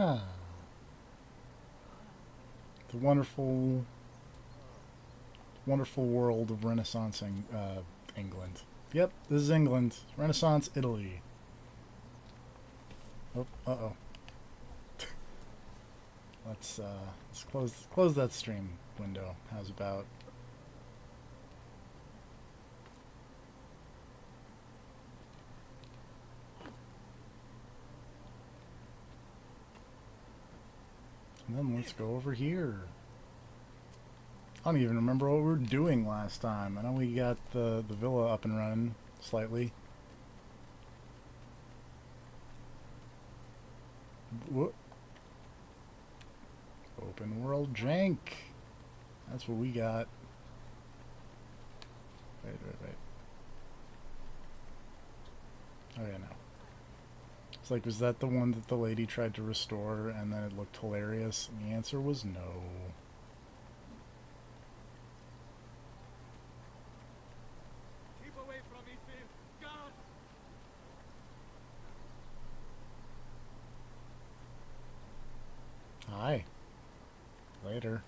The wonderful, wonderful world of Renaissance England. Yep, this is England. Renaissance Italy. Oh, uh-oh. Let's close that stream window. How's about? And then let's go over here. I don't even remember what we were doing last time. I know we got the villa up and running slightly. Whoop. Open world jank. That's what we got. Wait. Oh yeah, no. It's like, was that the one that the lady tried to restore and then it looked hilarious? And the answer was no. Keep away from me, Phil. God! Hi. Later.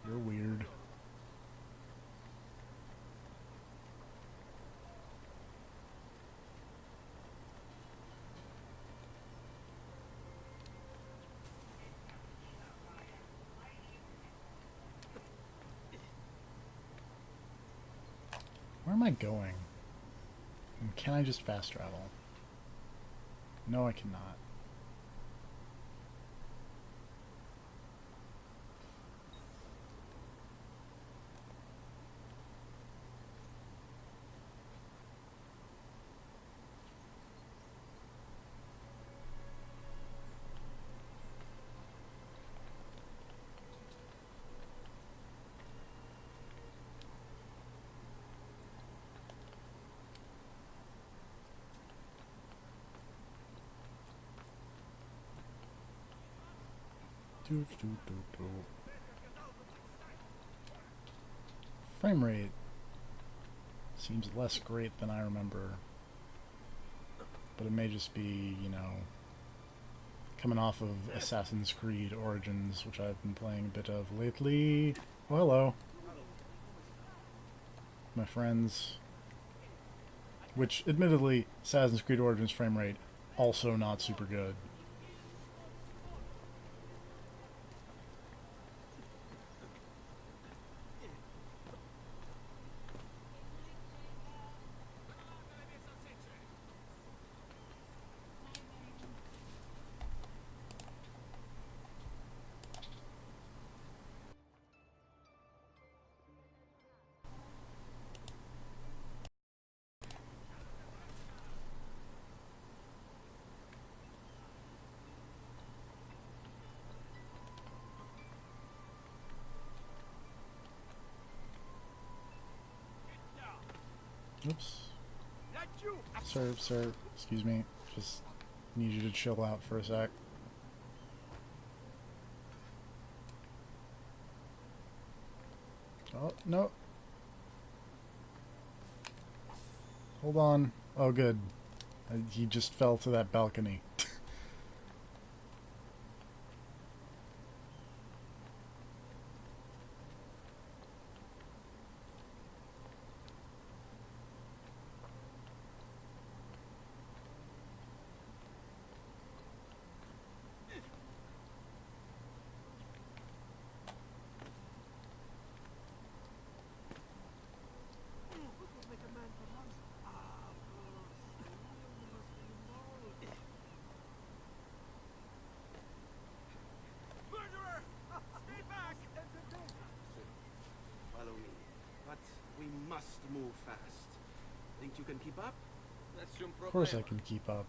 You're weird. Where am I going? And can I just fast travel? No, I cannot. Frame rate seems less great than I remember. But it may just be, you know, coming off of Assassin's Creed Origins, which I've been playing a bit of lately. Oh, hello. My friends. Which, admittedly, Assassin's Creed Origins frame rate, also not super good. Oops. Sir, excuse me. Just need you to chill out for a sec. Oh, no. Hold on. Oh, good. He just fell to that balcony. Murderer! Stay back! Follow me. But we must move fast. Think you can keep up? Nessun Of course I problema. can keep up.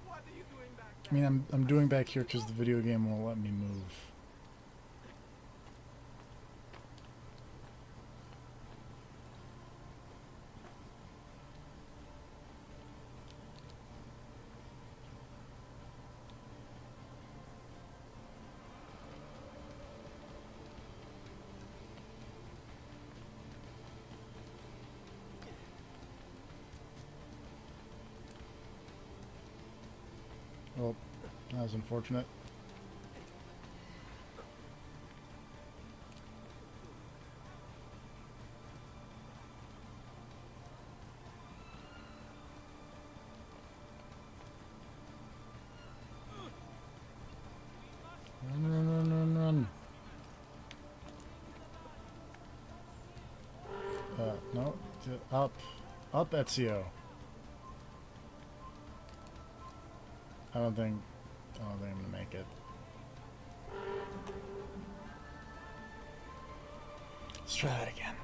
What do you I mean, I'm doing back here because the video game won't let me move. Well, that was unfortunate. Run, run, run, run, run. No. Up. Up, Ezio. I don't think I'm gonna make it. Let's try that again.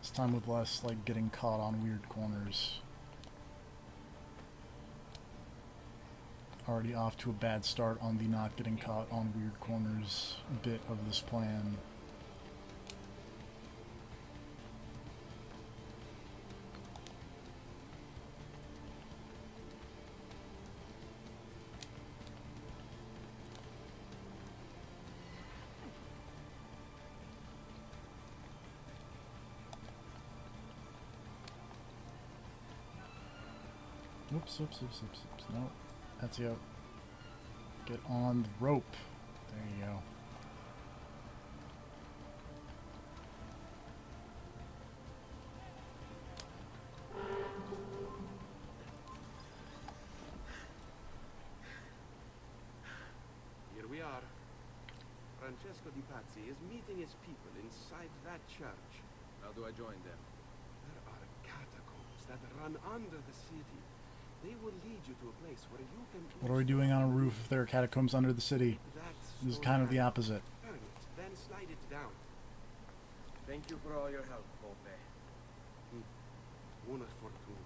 This time with less, like, getting caught on weird corners. Already off to a bad start on the not getting caught on weird corners bit of this plan. Oops, oops, oops, oops, oops. No, that's it. Get on the rope. There you go. Here we are. Francesco Di Pazzi is meeting his people inside that church. How do I join them? There are catacombs that run under the city. They will lead you to a place where you can... What are we doing on a roof if there are catacombs under the city? This is kind of the opposite. Turn it, then slide it down. Thank you for all your help, Pope. Una fortuna.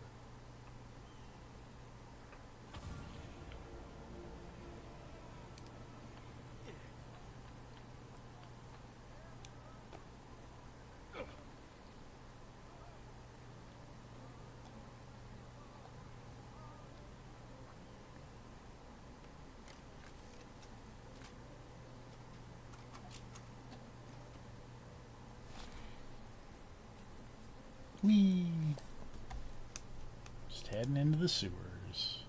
Whee! Just heading into the sewers.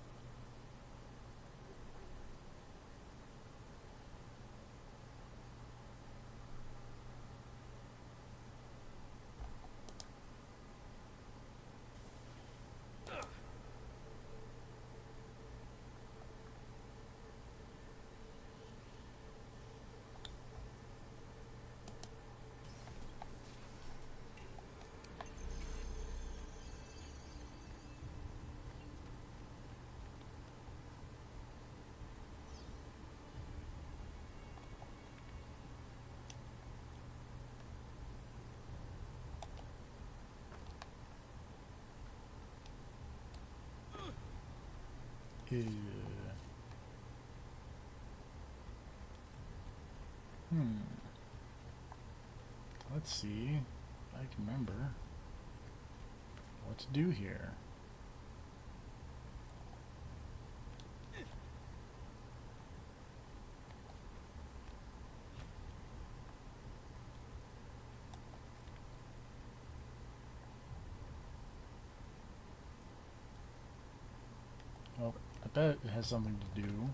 Ew. Let's see if I can remember what to do here. Well, I bet it has something to do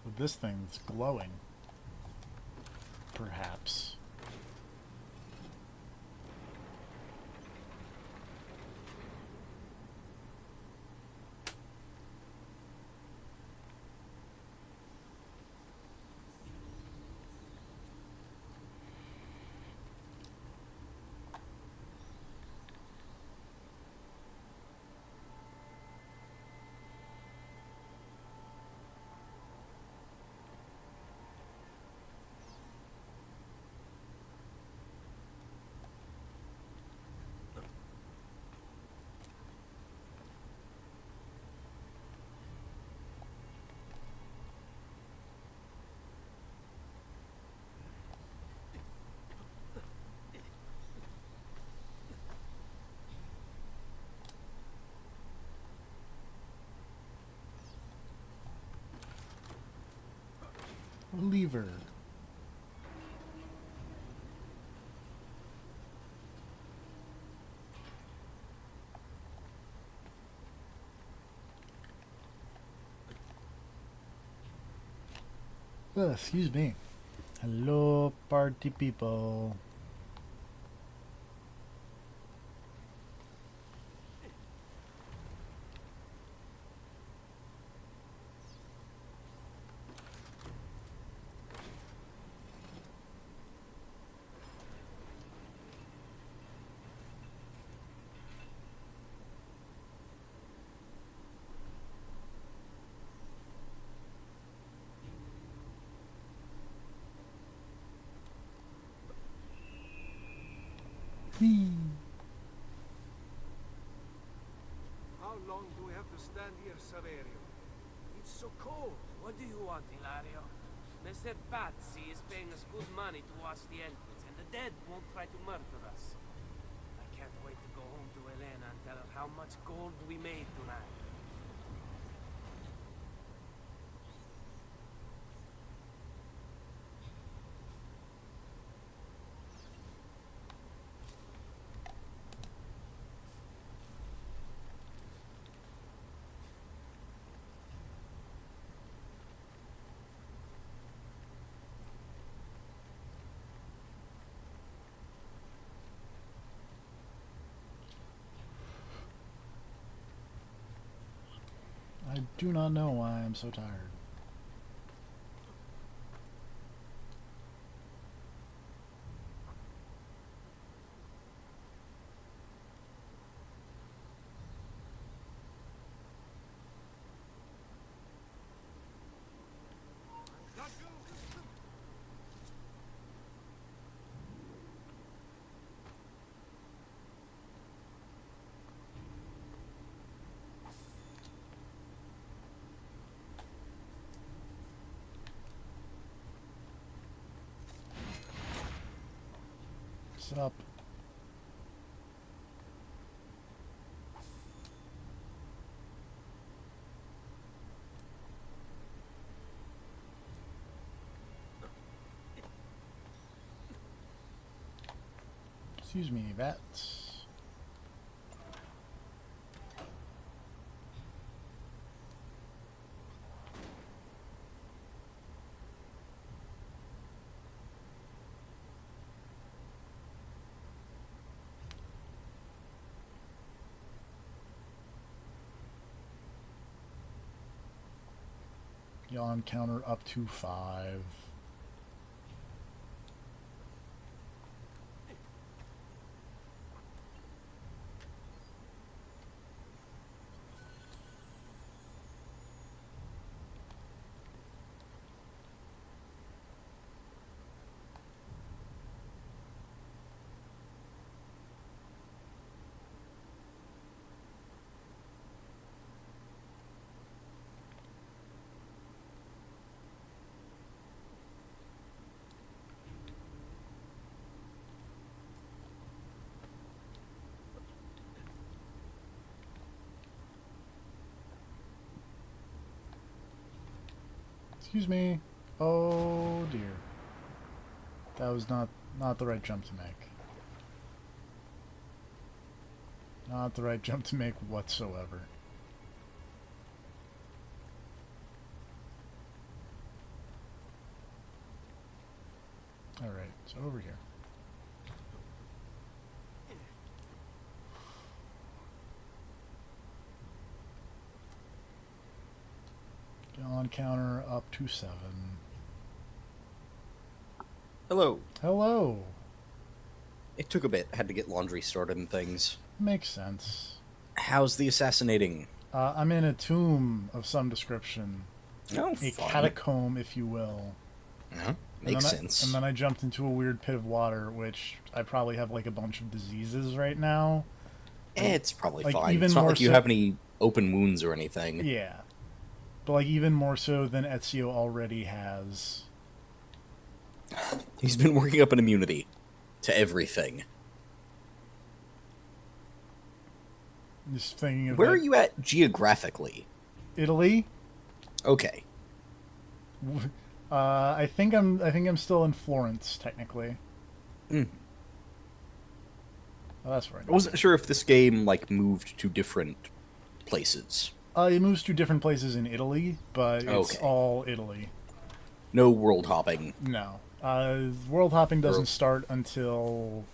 with this thing that's glowing. Perhaps. Lever. Excuse me. Hello, party people. Whee. How long do we have to stand here, Saverio? It's so cold. What do you want, Ilario? Mr. Pazzi is paying us good money to watch the entrance, and the dead won't try to murder us. I can't wait to go home to Elena and tell her how much gold we made tonight. I do not know why I'm so tired. Not you! What's up? Excuse me, Vats. Yawn counter up to 5. Excuse me. Oh dear. That was not the right jump to make. Not the right jump to make whatsoever. Alright, so over here. Gallon counter up to 7. Hello. Hello. It took a bit. Had to get laundry started and things. Makes sense. How's the assassinating? I'm in a tomb of some description. Oh, A fun. catacomb, if you will. Uh-huh. Makes sense. And then I jumped into a weird pit of water, which I probably have like a bunch of diseases right now. It's probably like, fine. even It's not more like you so- have any open wounds or anything. Yeah. But like even more so than Ezio already has. He's been working up an immunity to everything. Just thinking of Where are like, you at geographically? Italy? Okay. I think I'm still in Florence technically. Mm. Oh, that's right. I wasn't sure if this game like moved to different places. It moves to different places in Italy, but it's Okay. all Italy. No world hopping. No. World hopping doesn't World- start until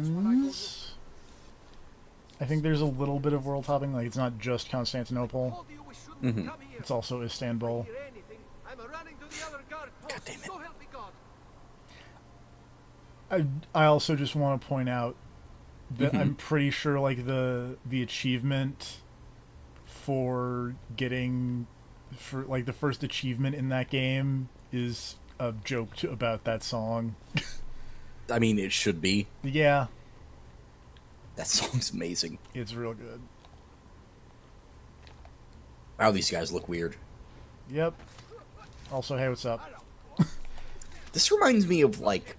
Revelations. I think there's a little bit of world hopping, like it's not just Constantinople. Told you we shouldn't Mhm. come here. It's also Istanbul. Hear anything, I'm running to the other guard post. God damn it. So help me God. I also just want to point out that Mhm. I'm pretty sure like the achievement for getting for like the first achievement in that game is a joke about that song. I mean, it should be. Yeah, That song's amazing. it's real good. Wow, these guys look weird. Yep. Also, hey, what's up? This reminds me of like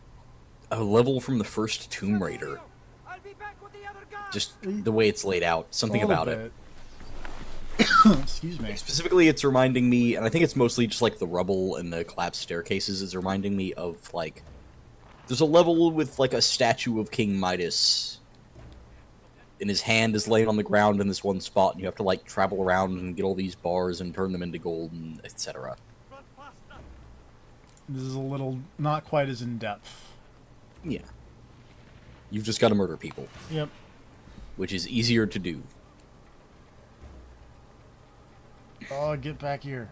a level from the first Tomb Raider. I'll be back with the other guard. Just the way it's laid out. Something A little about it. bit. Excuse me. Specifically, it's reminding me, and I think it's mostly just like the rubble and the collapsed staircases. Is reminding me of like there's a level with like a statue of King Midas, and his hand is laying on the ground in this one spot, and you have to like travel around and get all these bars and turn them into gold and etc. Run faster. This is a little not quite as in depth. Yeah, you've just got to murder people, Yep. which is easier to do. Oh, get back here.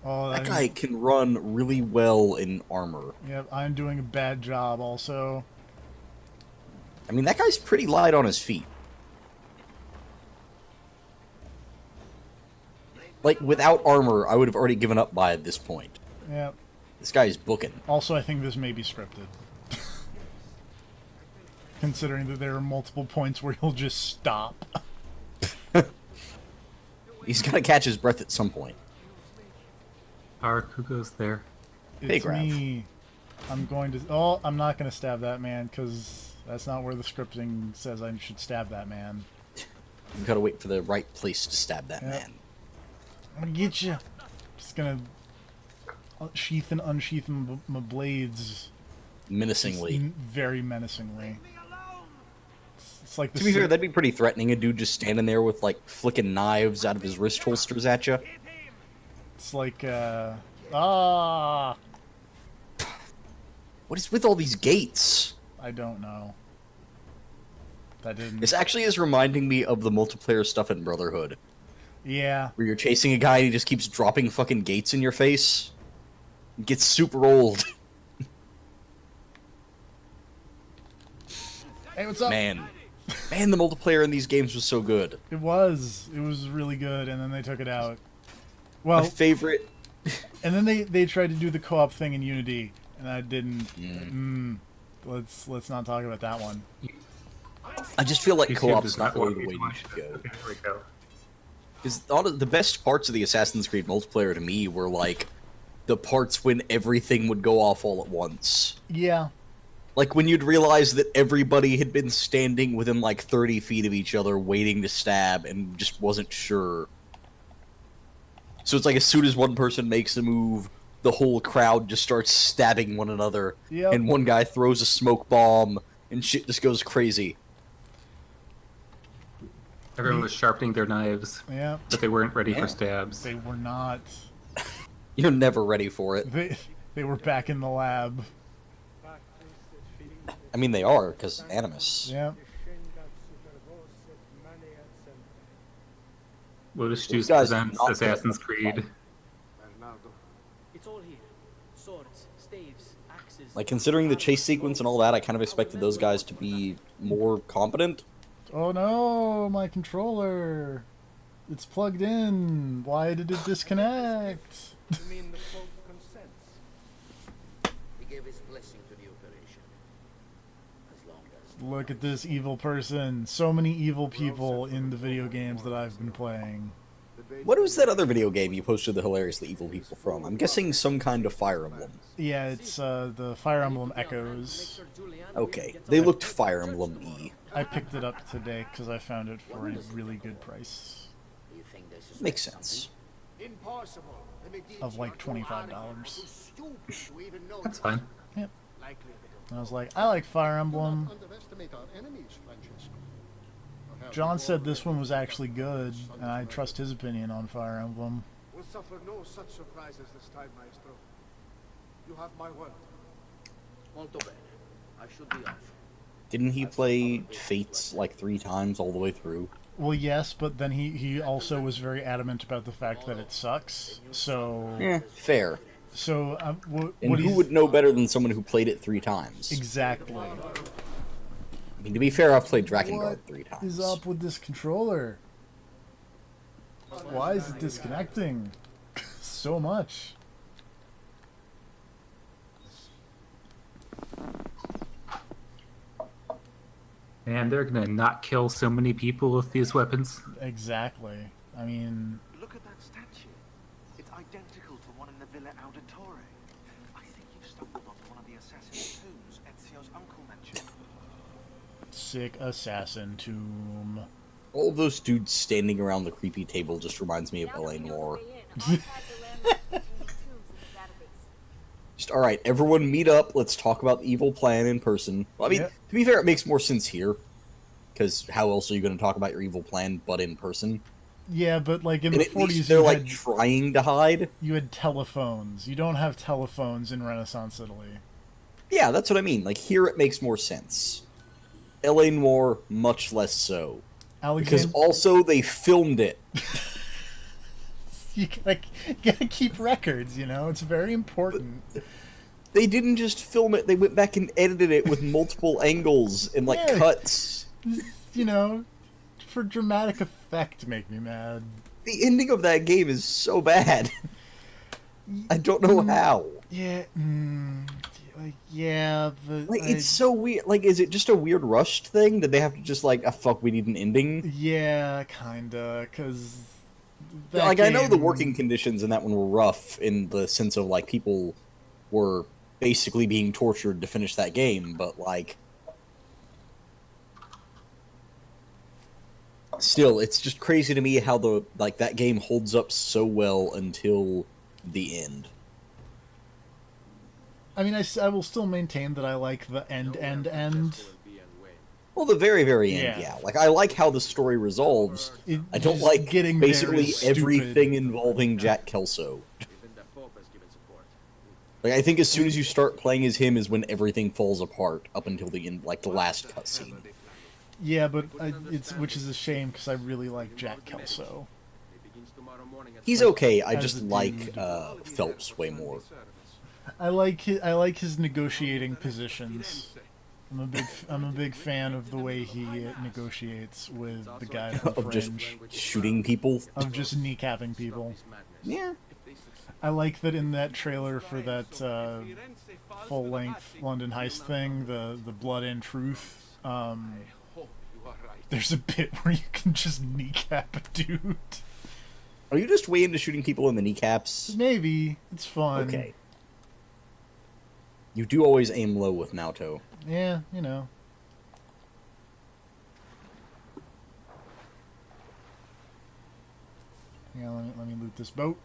Oh, That guy can run really well in armor. Yep, I'm doing a bad job. Also, I mean, that guy's pretty light on his feet. Like, without armor, I would have already given up by this point. yep. This guy's booking. Also, I think this may be scripted. Considering that there are multiple points where he'll just stop. He's gonna catch his breath at some point. Ark, who goes there? Hey, It's Graf. me. I'm going to. Oh, I'm not going to stab that man because that's not where the scripting says I should stab that man. You've gotta wait for the right place to stab that Yep. man. I'm gonna get you. Just gonna sheath and unsheath my blades Menacingly. very menacingly. Me alone. It's like the To be fair, si- that'd be pretty threatening. A dude just standing there with, like, flicking knives out of his wrist holsters at you. Hit him. it's like What is with all these gates? I don't know. That didn't. This actually is reminding me of the multiplayer stuff in Brotherhood, Yeah. where you're chasing a guy and he just keeps dropping fucking gates in your face. It gets super old. Hey, what's up? Man, the multiplayer in these games was so good. It was really good, and then they took it out. My Well, favorite. and then they tried to do the co-op thing in Unity, and I didn't. Let's not talk about that one. I just feel like YouTube co-op's does not not really want the me way to you watch should it. go. Okay, here we go. Because the best parts of the Assassin's Creed multiplayer to me were like the parts when everything would go off all at once. Yeah. Like when you'd realize that everybody had been standing within like 30 feet of each other waiting to stab and just wasn't sure. So it's like as soon as one person makes a move, the whole crowd just starts stabbing one another. Yep. And one guy throws a smoke bomb and shit just goes crazy. Everyone was sharpening their knives, Yeah. but they weren't ready Yeah. for stabs. They were not. You're never ready for it. They were back in the lab. I mean, they are, because Animus. Yeah. Lotus These Juice guys presents not Assassin's good. Creed. Bernardo. It's all here. Swords, staves, axes. Like, considering the chase sequence and all that, I kind of expected those guys to be more competent. Oh no, my controller. It's plugged in. Why did it disconnect? You mean the Pope consents? He gave his blessing to the operation. As long as Look at this evil person. So many evil people in the video games that I've been playing. What was that other video game you posted the hilariously evil people from? I'm guessing some kind of Fire Emblem. Yeah, it's the Fire Emblem Echoes. Okay, they looked Fire Emblem-y. I picked it up today because I found it for a really good price. you they suspect Makes sense. Impossible. The Medici Of like are too arrogant or $25. too stupid to even know That's the fine. Yep. Likely they don't And I was like, I like Fire Emblem. underestimate our enemies, Francesco. Perhaps John we said already this one was picked up actually on good, the son's and I murder. trust his opinion on Fire Emblem. We'll suffer no such surprises this time, Maestro. You have my word. Molto bene. I should be off. Didn't he play Fates like 3 times all the way through? Well, yes, but then he also was very adamant about the fact that it sucks. So, Yeah, fair. so what And who he's- would know better than someone who played it 3 times? exactly? I mean, to be fair, I've played Drakengard What 3 times. is up with this controller? Why is it disconnecting so much? And they're gonna not kill so many people with these weapons. Exactly. I mean, Look at that statue. It's identical to one in the Villa Auditore. I think you've stumbled onto one of the assassin's tombs Ezio's uncle mentioned. sick assassin tomb. All of those dudes standing around the creepy table just reminds me of Elaine Moore. Just, alright, everyone meet up, let's talk about the evil plan in person. Well, I mean, Yeah. to be fair, it makes more sense here. Because how else are you going to talk about your evil plan but in person? Yeah, but like in And the at least 40s, they're you like had, trying to hide. you had telephones. You don't have telephones in Renaissance Italy. Yeah, that's what I mean. Like, here it makes more sense. Elaine Moore, much less so. Because Alexander, also they filmed it. you gotta keep records. You know, it's very important. They didn't just film it, they went back and edited it with multiple angles and like Yeah. cuts. You know, for dramatic effect, make me mad. The ending of that game is so bad. I don't know how. Yeah, like yeah, but Like, it's so weird. Like, is it just a weird rushed thing? Did they have to just like, ah, fuck, we need an ending? yeah, kinda, cause Like, I know the working conditions in that one were rough in the sense of like people were basically being tortured to finish that game, but like, still, it's just crazy to me how the like that game holds up so well until the end. I mean, I will still maintain that I like the end. Well, the very, very end, Yeah. yeah. Like, I like how the story resolves. It I don't just like getting there basically is stupid. everything involving Jack Kelso. Even the Pope has given support. Like, I think as soon as you start playing as him is when everything falls apart up until the end, like the last cutscene. Yeah, but it's which is a shame because I really like Jack Kelso. It begins tomorrow morning at He's 5. okay. I As just a like dude. Phelps way more. I like his negotiating positions. I'm a big fan of the way he negotiates with the guy from Of just Fringe, shooting people. of just kneecapping people. Yeah. I like that in that trailer for that full-length London heist thing, the Blood and Truth. Hope you are right. There's a bit where you can just kneecap a dude. Are you just way into shooting people in the kneecaps? Maybe it's fun. Okay. You do always aim low with Naoto. Yeah, you know. Yeah, let me loot this boat.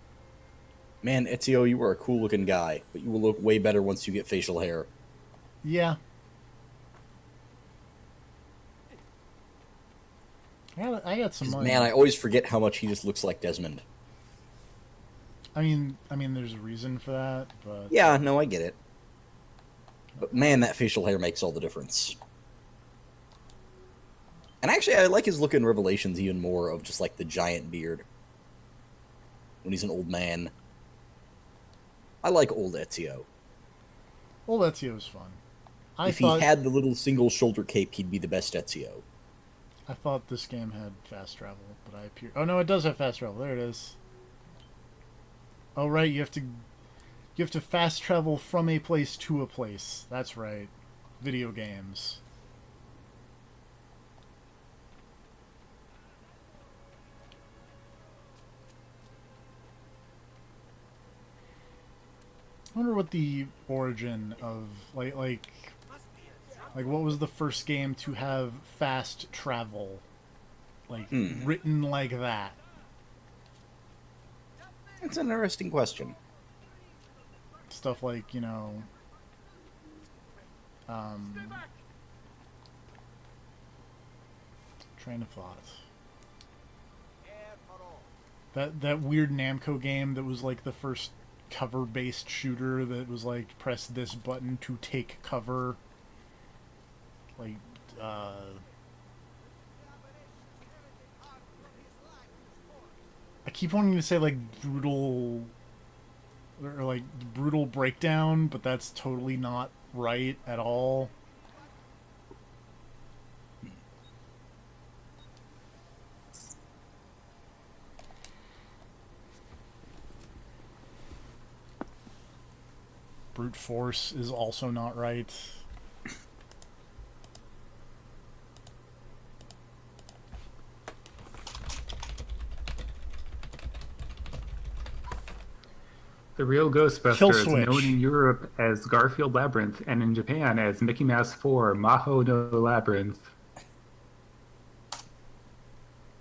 Man, Ezio, you were a cool looking guy, but you will look way better once you get facial hair. Yeah. I got some 'Cause, money. man, I always forget how much he just looks like Desmond. I mean, there's a reason for that, but Yeah, no, I get it. But man, that facial hair makes all the difference. And actually, I like his look in Revelations even more of just like the giant beard. When he's an old man. I like old Ezio. well, Ezio's fun. I If thought he had the little single shoulder cape, he'd be the best Ezio. I thought this game had fast travel, but I appear. Oh no, it does have fast travel. There it is. Oh right, you have to fast travel from a place to a place. That's right. Video games. I wonder what the origin of like what was the first game to have fast travel, like written like that. That's an interesting question. Stuff like, you know, train of thought. That weird Namco game that was like the first cover-based shooter that was like press this button to take cover. Like, I keep wanting to say like brutal or like brutal breakdown, but that's totally not right at all. Brute force is also not right. The real Kill Ghostbuster is switch. known in Europe as Garfield Labyrinth and in Japan as Mickey Mouse 4 Maho no Labyrinth.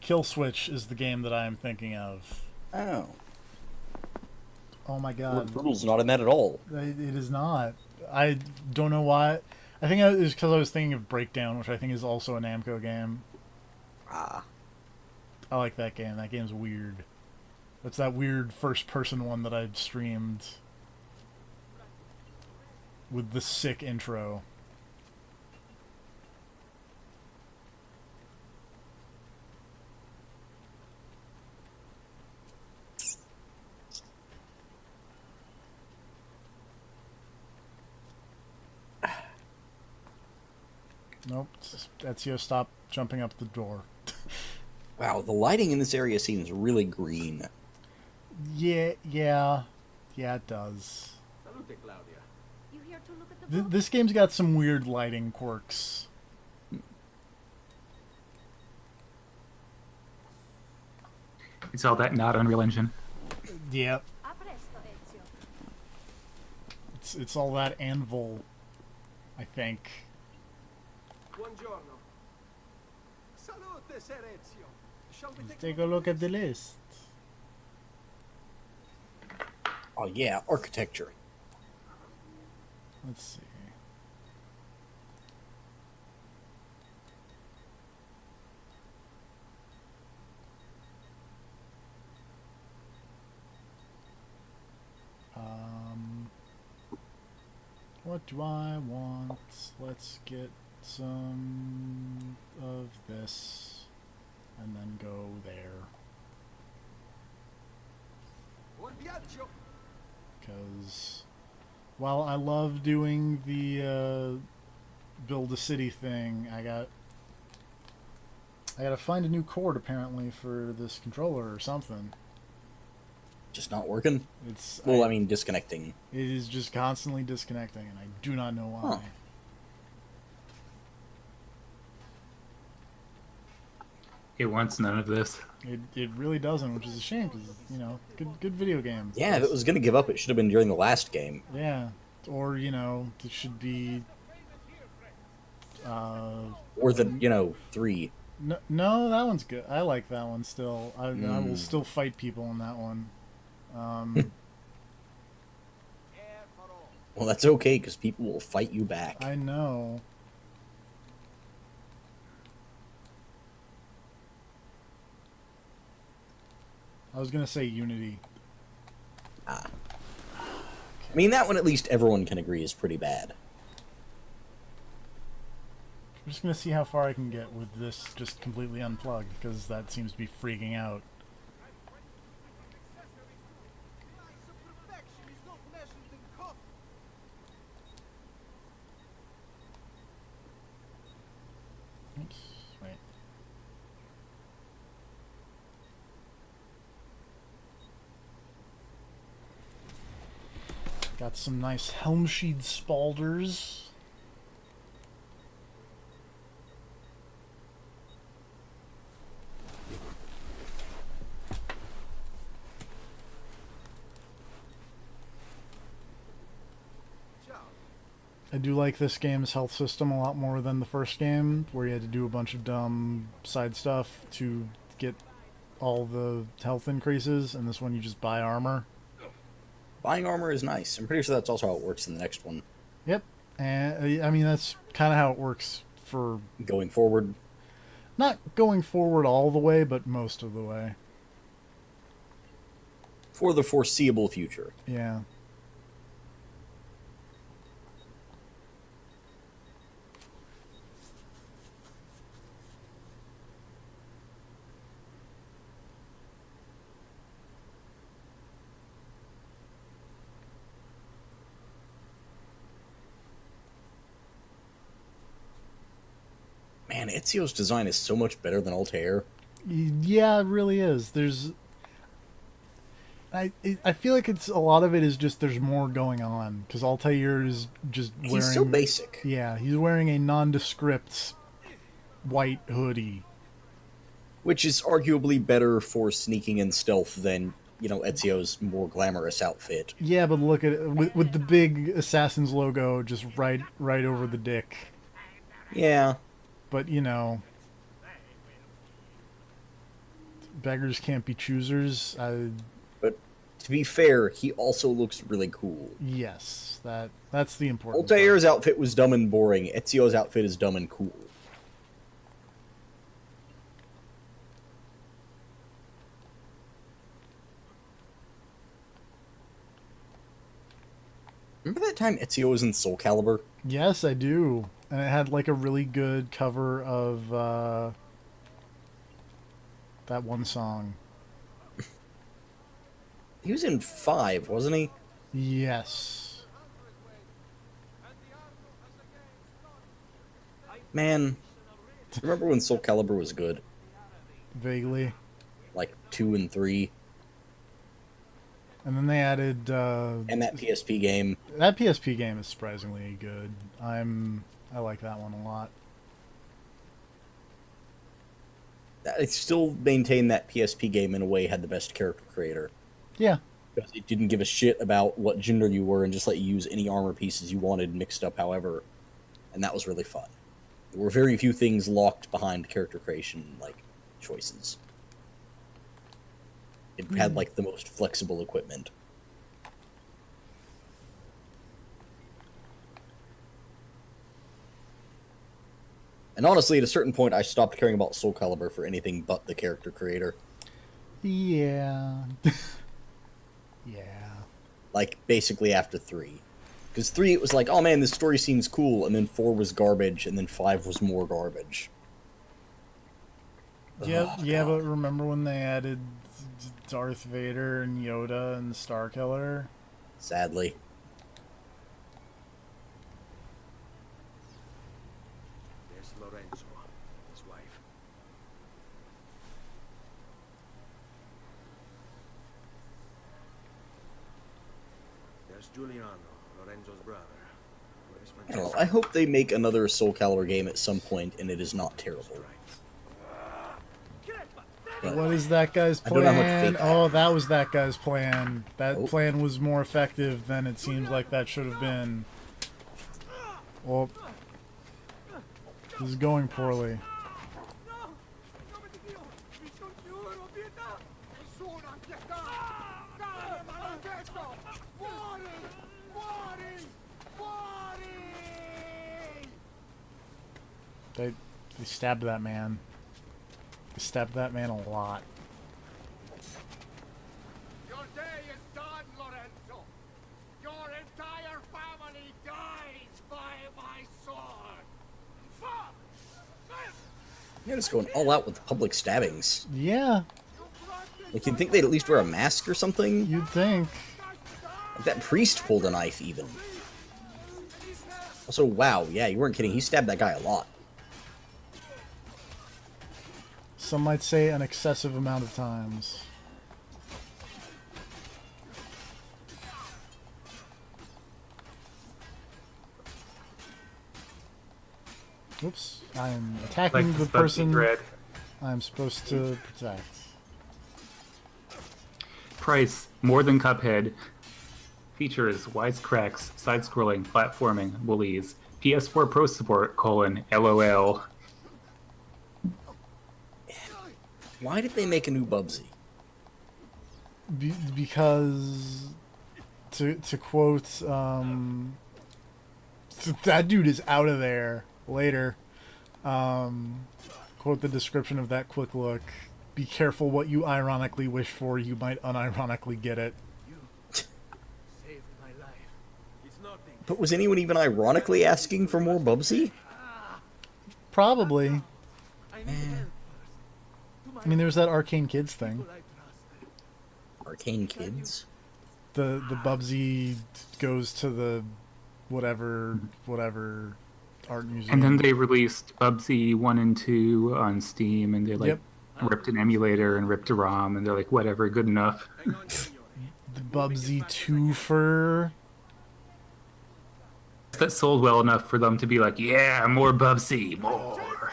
Kill Switch is the game that I am thinking of. Oh. Oh my god. Brutal's not in that at all. It is not. I don't know why. I think it was because I was thinking of Breakdown, which I think is also a Namco game. Ah. I like that game. That game's weird. That's that weird first-person one that I've streamed with the sick intro. Nope. Ezio, stop jumping up the door. Wow, the lighting in this area seems really green. Yeah, it does. Salute, Claudia. You here to look at the This game's got some weird lighting quirks. It's all that not Unreal Engine. Yep. A presto, Ezio. It's all that Anvil, I think. Buongiorno. Salute, Ser Ezio. Shall we Let's take a look at the list. Oh yeah, architecture. Let's see. What do I want? Let's get some of this and then go there. Buon viaggio. Because while I love doing the build a city thing, I gotta find a new cord apparently for this controller or something. Just not working? It's Well, I mean, disconnecting. it is just constantly disconnecting, and I do not know why. Huh. It wants none of this. It really doesn't, which is a shame because you know good video games. Yeah, if it was gonna give up, it should have been during the last game. Yeah, or you know it should be. Or the, 3. No, that one's good. I like that one still. I will still fight people in that one. Well, that's okay, because people will fight you back. I know. I was gonna say Unity. I mean, that one at least everyone can agree is pretty bad. I'm just gonna see how far I can get with this just completely unplugged, because that seems to be freaking out. Oops, wait. Got some nice Helmschied Spalders. I do like this game's health system a lot more than the first game, where you had to do a bunch of dumb side stuff to get all the health increases, and this one you just buy armor. Buying armor is nice. I'm pretty sure that's also how it works in the next one. Yep. And I mean, that's kind of how it works for Going forward, not going forward all the way, but most of the way. for the foreseeable future. Yeah. Man, Ezio's design is so much better than Altair. Yeah, it really is. I feel like it's a lot of it is just there's more going on because Altair is just wearing. He's so basic. Yeah, he's wearing a nondescript white hoodie. Which is arguably better for sneaking and stealth than, Ezio's more glamorous outfit. Yeah, but look at it with the big Assassin's logo just right over the dick. Yeah. But beggars can't be choosers. But to be fair, he also looks really cool. Yes, that's the important Altair's outfit was dumb and boring. Ezio's outfit is dumb and cool. Remember that time Ezio was in Soul Calibur? Yes, I do. And it had like a really good cover of that one song. He was in 5, wasn't he? Yes. Man, remember when Soul Calibur was good? Vaguely. Like 2 and 3. And then they added And that PSP game. that PSP game is surprisingly good. I like that one a lot. I still maintain that PSP game in a way had the best character creator. Yeah. Because it didn't give a shit about what gender you were and just let you use any armor pieces you wanted mixed up however. And that was really fun. There were very few things locked behind character creation choices. It had the most flexible equipment. And honestly, at a certain point, I stopped caring about Soul Calibur for anything but the character creator. Yeah. Yeah. Basically after 3. Because 3, it was like, oh man, this story seems cool, and then 4 was garbage, and then 5 was more garbage. Yeah, Oh, yeah, God. but remember when they added Darth Vader and Yoda and Star Killer? Sadly. There's Lorenzo, his wife. There's Giuliano, Lorenzo's brother. Where's I don't know, Francesco? I hope they make another Soul Calibur game at some point, and it is not terrible. But What is that guy's I don't know how much plan? faith I have. Oh, that was that guy's plan. That Oh. plan was more effective than it seems like that should have been. Well, this is going poorly. Nessuna pietà! Dai, maledetto! Fuori! Fuori! Fuori! They stabbed that man. They stabbed that man a lot. Your day is done, Lorenzo! Your entire family dies by my sword! Fuck! they're just going all out with public stabbings. Yeah, You'd think they'd at least wear a mask or something. you'd think. That priest pulled a knife, even. Also, wow, yeah, you weren't kidding. He stabbed that guy a lot. Some might say an excessive amount of times. Oops, I'm attacking Like the the Spudgy person Dread. I'm supposed to protect. Price, more than Cuphead. Features wisecracks, side-scrolling, platforming, woolies. PS4 Pro support, LOL. Why did they make a new Bubsy? Because, to quote, that dude is out of there later. Quote the description of that quick look. Be careful what you ironically wish for, you might unironically get it. Saved my life. It's nothing. But was anyone even ironically asking for more Bubsy? Probably. I need help first. I mean, there's that Arcane Kids thing. I trusted. Arcane Kids? The Bubsy goes to the whatever art museum. And then they released Bubsy 1 and 2 on Steam, and they like Yep. ripped an emulator and ripped a ROM, and they're like, whatever, good enough. Hang on, signore. The Bubsy twofer. That sold well enough for them to be like, yeah, more Bubsy, more.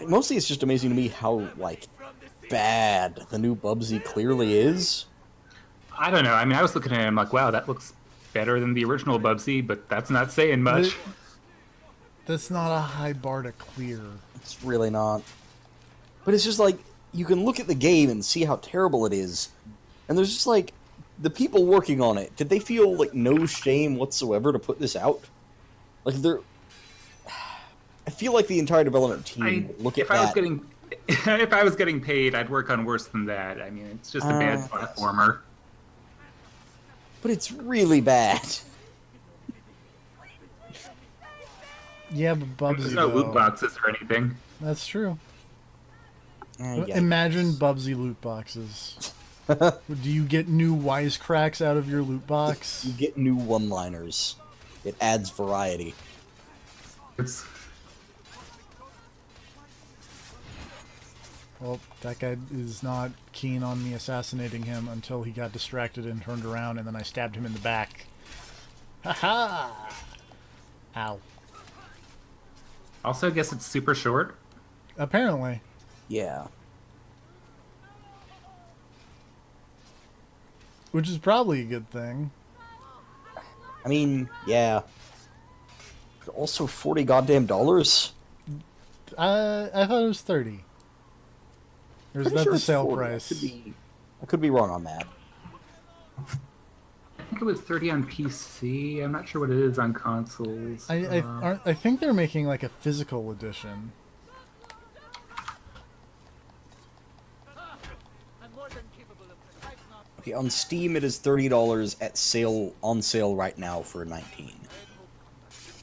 Mostly it's just amazing to me how, like, bad the new Bubsy clearly is. I don't know. I mean, I was looking at him like, wow, that looks better than the original Bubsy, but that's not saying much. That's not a high bar to clear. It's really not. But it's just like, you can look at the game and see how terrible it is. And there's just like, the people working on it, did they feel like no shame whatsoever to put this out? Like they're... I feel like the entire development team would look at that. If I was getting paid, I'd work on worse than that. I mean, it's just a bad platformer. But it's really bad. Yeah, but Bubsy, There's no though. loot boxes or anything. That's true. Yeah. Imagine Bubsy loot boxes. Do you get new wisecracks out of your loot box? You get new one-liners. It adds variety. It's Well, that guy is not keen on me assassinating him until he got distracted and turned around, and then I stabbed him in the back. Ha-ha! Ow. also, I guess it's super short. Apparently. Yeah. Which is probably a good thing. I mean, yeah. But also 40 goddamn dollars? I thought it was 30. Or is Pretty that sure the it's sale 40. price? I could be wrong on that. I think it was 30 on PC. I'm not sure what it is on consoles. I think they're making like a physical edition. Okay, on Steam it is $30 on sale right now for 19.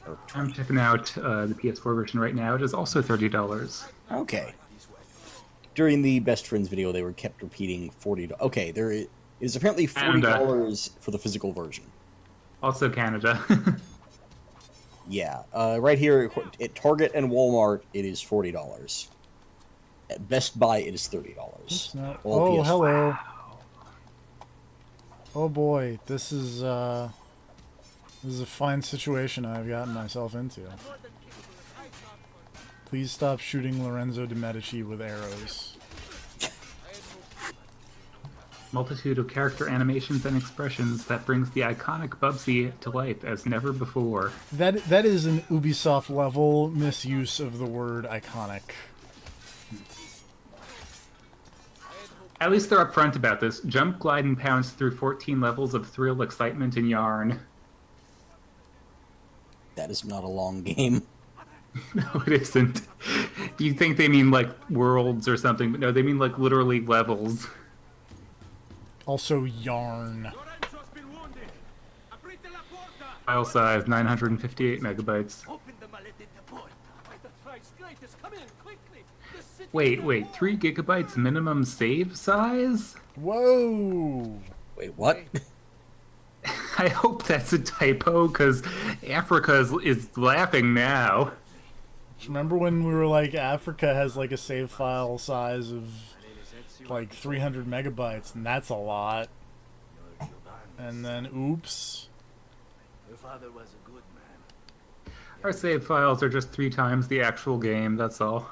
Or I'm checking out the PS4 version right now. It is also $30. okay. During the Best Friends video, they were kept repeating $40. Okay, there is apparently $40 for the physical version. Also Canada. Yeah, right here at Target and Walmart, it is $40. At Best Buy, it is $30. All PS4. Hello. Oh boy, this is a fine situation I've gotten myself into. Please stop shooting Lorenzo de Medici with arrows. Multitude of character animations and expressions that brings the iconic Bubsy to life as never before. That is an Ubisoft level misuse of the word iconic. At least they're upfront about this. Jump, glide, and pounce through 14 levels of thrill, excitement, and yarn. That is not a long game. No, it isn't. You think they mean like worlds or something, but no, they mean like literally levels. Also yarn. File size 958 megabytes. Wait, 3 gigabytes minimum save size? Whoa! Wait, what? I hope that's a typo, because Africa is laughing now. Remember when we were like, Africa has like a save file size of like 300 megabytes, and that's a lot. And then, oops. Your father was a good man. Our save files are just 3 times the actual game, that's all.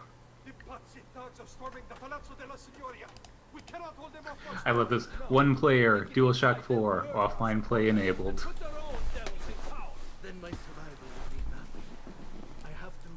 I love this. 1 player, DualShock 4, offline play enabled. Then my survival will be nothing. I have to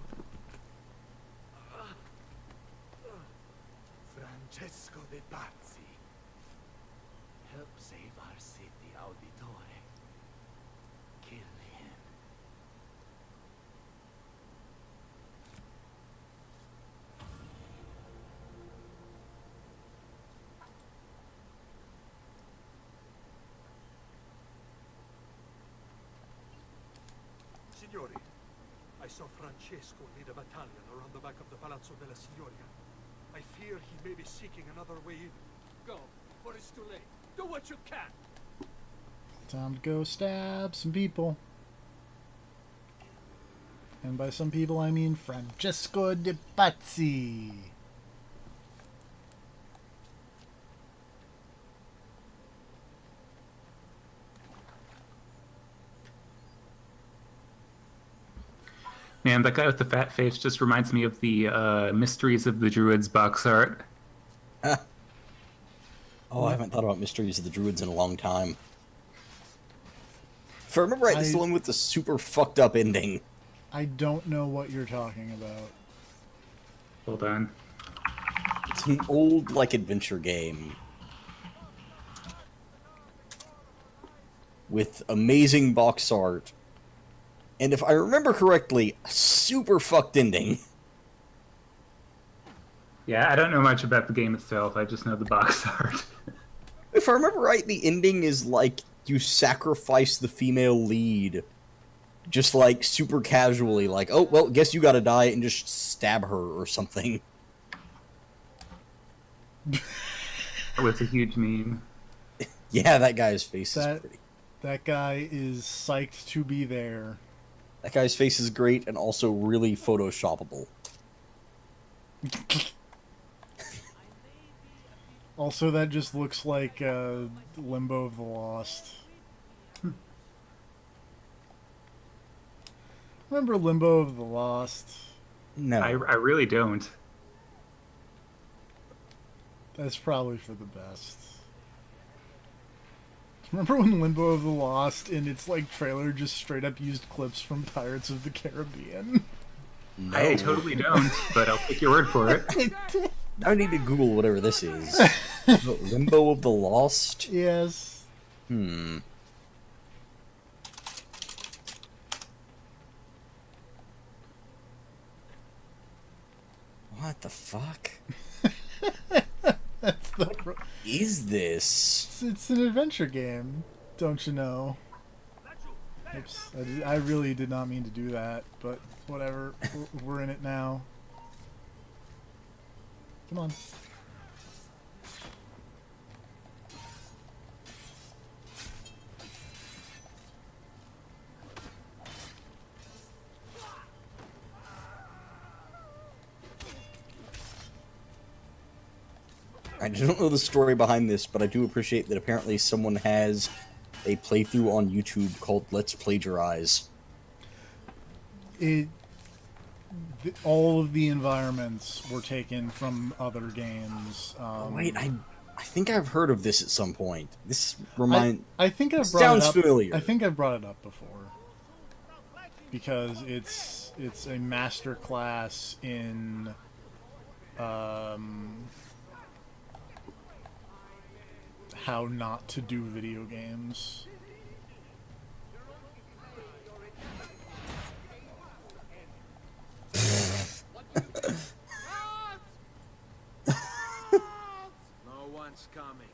Signori, I saw Francesco lead a battalion around the back of the Palazzo della Signoria. I fear he may be seeking another way in. Go, before it's too late. Do what you can. Time to go stab some people. And by some people, I mean Francesco de Pazzi. Man, that guy with the fat face just reminds me of the Mysteries of the Druids box art. Oh, I haven't thought about Mysteries of the Druids in a long time. If I remember right, this is the one with the super fucked up ending. I don't know what you're talking about. Hold on. It's an old, like, adventure game. With amazing box art. And if I remember correctly, a super fucked ending. Yeah, I don't know much about the game itself. I just know the box art. If I remember right, the ending is like you sacrifice the female lead. Just like super casually, like, oh, well, guess you gotta die, and just stab her or something. Oh, it's a huge meme. Yeah, that guy's face is pretty. That guy is psyched to be there. That guy's face is great and also really photoshoppable. Also, that just looks like Limbo of the Lost. Remember Limbo of the Lost? No. I really don't. That's probably for the best. Remember when Limbo of the Lost in its like trailer just straight up used clips from Pirates of the Caribbean? No. I totally don't, but I'll take your word for it. I need to Google whatever this is. Limbo of the Lost? Yes. What the fuck? That's the. What is this? It's an adventure game, don't you know? Oops, I really did not mean to do that, but whatever. We're in it now. Come on. I don't know the story behind this, but I do appreciate that apparently someone has a playthrough on YouTube called Let's Plagiarize. All of the environments were taken from other games. Wait, I think I've heard of this at some point. This I think I've brought sounds it up. familiar. I think I've brought it up before because it's a master class in how not to do video games. No one's coming.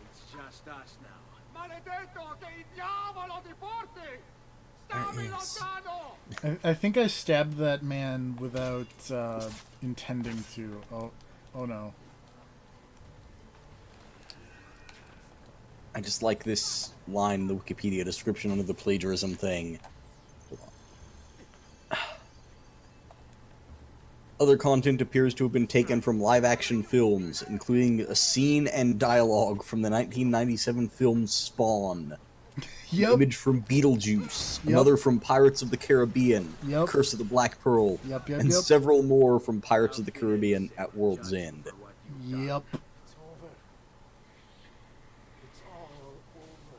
It's just us now. Maledetto, che il diavolo ti porti! Stammi lontano! I think I stabbed that man without intending to. Oh no. I just like this line in the Wikipedia description under the plagiarism thing. Other content appears to have been taken from live-action films, including a scene and dialogue from the 1997 film Spawn, Yep. an image from Beetlejuice, Yep. another from Pirates of the Caribbean, Yep. Curse of the Black Pearl, Yep. and several more from Pirates of the Caribbean at World's End. Yep.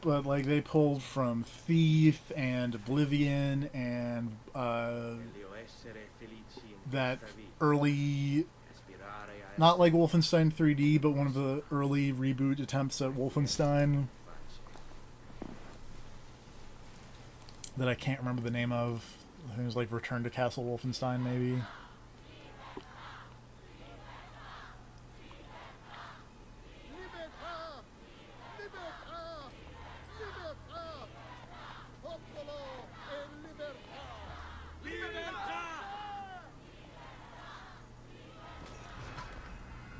But like they pulled from Thief and Oblivion and that early, not like Wolfenstein 3D, but one of the early reboot attempts at Wolfenstein that I can't remember the name of. I think it was like Return to Castle Wolfenstein, maybe. Libertà! Libertà! Libertà! Popolo e libertà!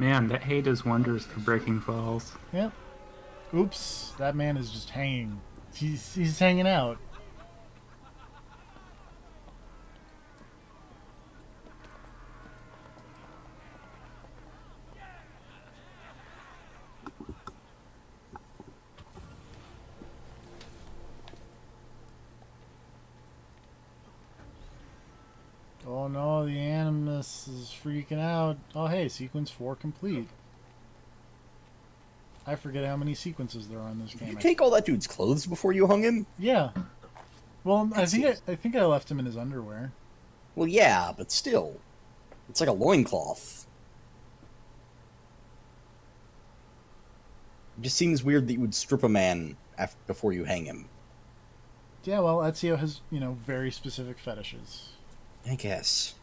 Man, that hay does wonders for breaking falls. Yep. Oops, that man is just hanging. He's hanging out. Oh no, the Animus is freaking out. Oh hey, sequence 4 complete. I forget how many sequences there are in this Did game. you take all that dude's clothes before you hung him? Yeah. Well, I think I left him in his underwear. Well, yeah, but still. It's like a loincloth. It just seems weird that you would strip a man before you hang him. Yeah, well, Ezio has, very specific fetishes. I guess.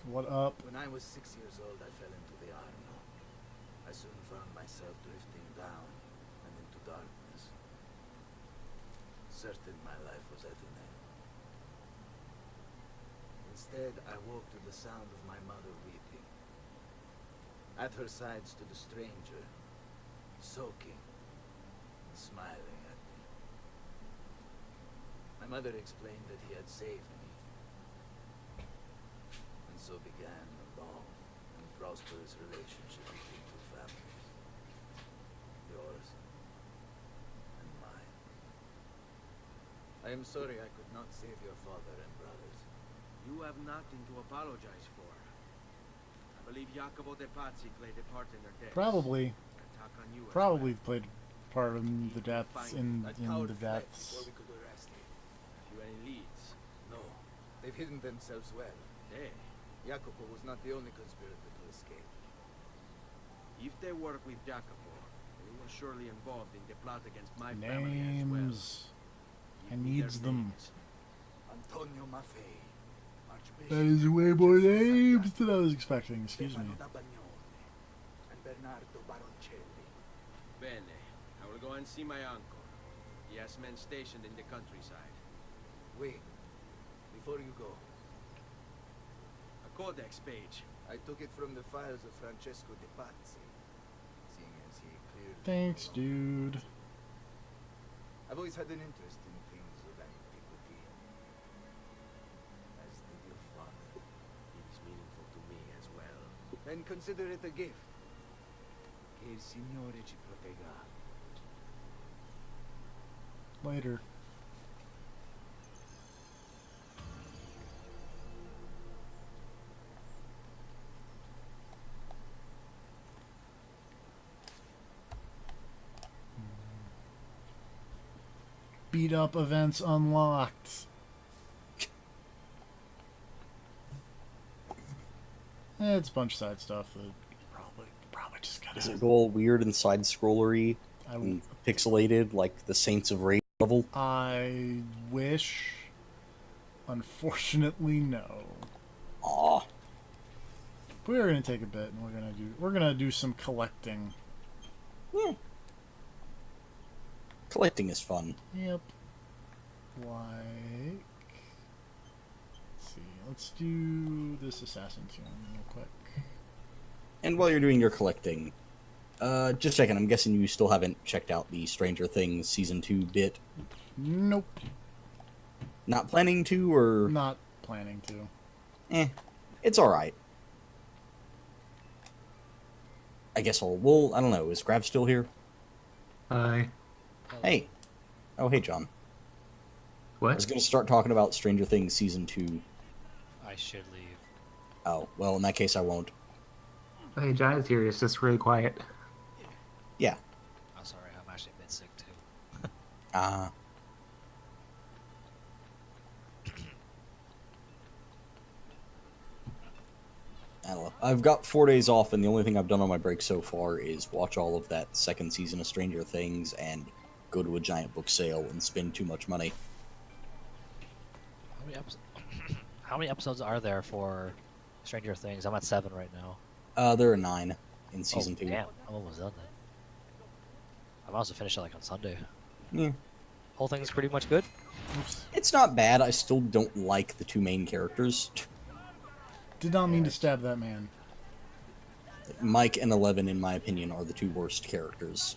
What up? When I was 6 years old, I fell into the Arno. I soon found myself drifting down and into darkness. Certain my life was at an end. Instead, I woke to the sound of my mother weeping. At her side stood a stranger, soaking and smiling at me. My mother explained that he had saved me. And so began a long and prosperous relationship between two families. Yours and mine. I am sorry I could not save your father and brothers. You have nothing to apologize for. I believe Jacopo de Pazzi played a part in their deaths. Probably. Attack on you as Probably well. played part in the deaths. In That the coward fled deaths. before we could arrest him. Have you any leads? No, they've hidden themselves well. Hey, Jacopo was not the only conspirator to escape. if they work with Jacopo, they were surely involved in the plot against my family as well. Names. I Give me needs their them. names. Antonio Maffei, Archbishop. That is way more names than I was expecting. Excuse me. Stefano da Bagnone, and Bernardo Baroncelli. Bene. I will go and see my uncle. He has men stationed in the countryside. Wait, before you go, A codex page. I took it from the files of Francesco de Pazzi, seeing as he clearly... Thanks, dude. I've always had an interest in things of antiquity. As did your father. It is meaningful to me as well. Then consider it a gift. Che il Signore ci protegga. Later. Beat up events unlocked. It's a bunch of side stuff that probably just gotta. Does it go all weird and side scrollery I, and pixelated like the Saints of Rage level? I wish. Unfortunately, no. Aw. We're gonna take a bit and we're gonna do some collecting. Yeah. Collecting is fun. Yep. Like, let's see. Let's do this assassin tune real quick. And while you're doing your collecting, just checking, I'm guessing you still haven't checked out the Stranger Things Season 2 bit? Nope. Not planning to, or... Not planning to. It's alright. I guess we'll, I don't know, is Grav still here? Hi. Hey. Oh, hey, John. I What? was going to start talking about Stranger Things Season 2. I should leave. Oh, well, in that case, I won't. Hey, John is here. It's just really quiet. Yeah. Oh, sorry, I'm actually a bit sick too. I don't know. I've got 4 days off, and the only thing I've done on my break so far is watch all of that second season of Stranger Things and go to a giant book sale and spend too much money. How many episodes? How many episodes are there for Stranger Things? I'm at 7 right now. There are 9 in season 2. Damn, I'm almost done then. I might also finish it like on Sunday. Yeah. Whole thing's pretty much good. It's not bad. I still don't like the 2 main characters. Did not mean to stab that man. Mike and 11, in my opinion, are the 2 worst characters.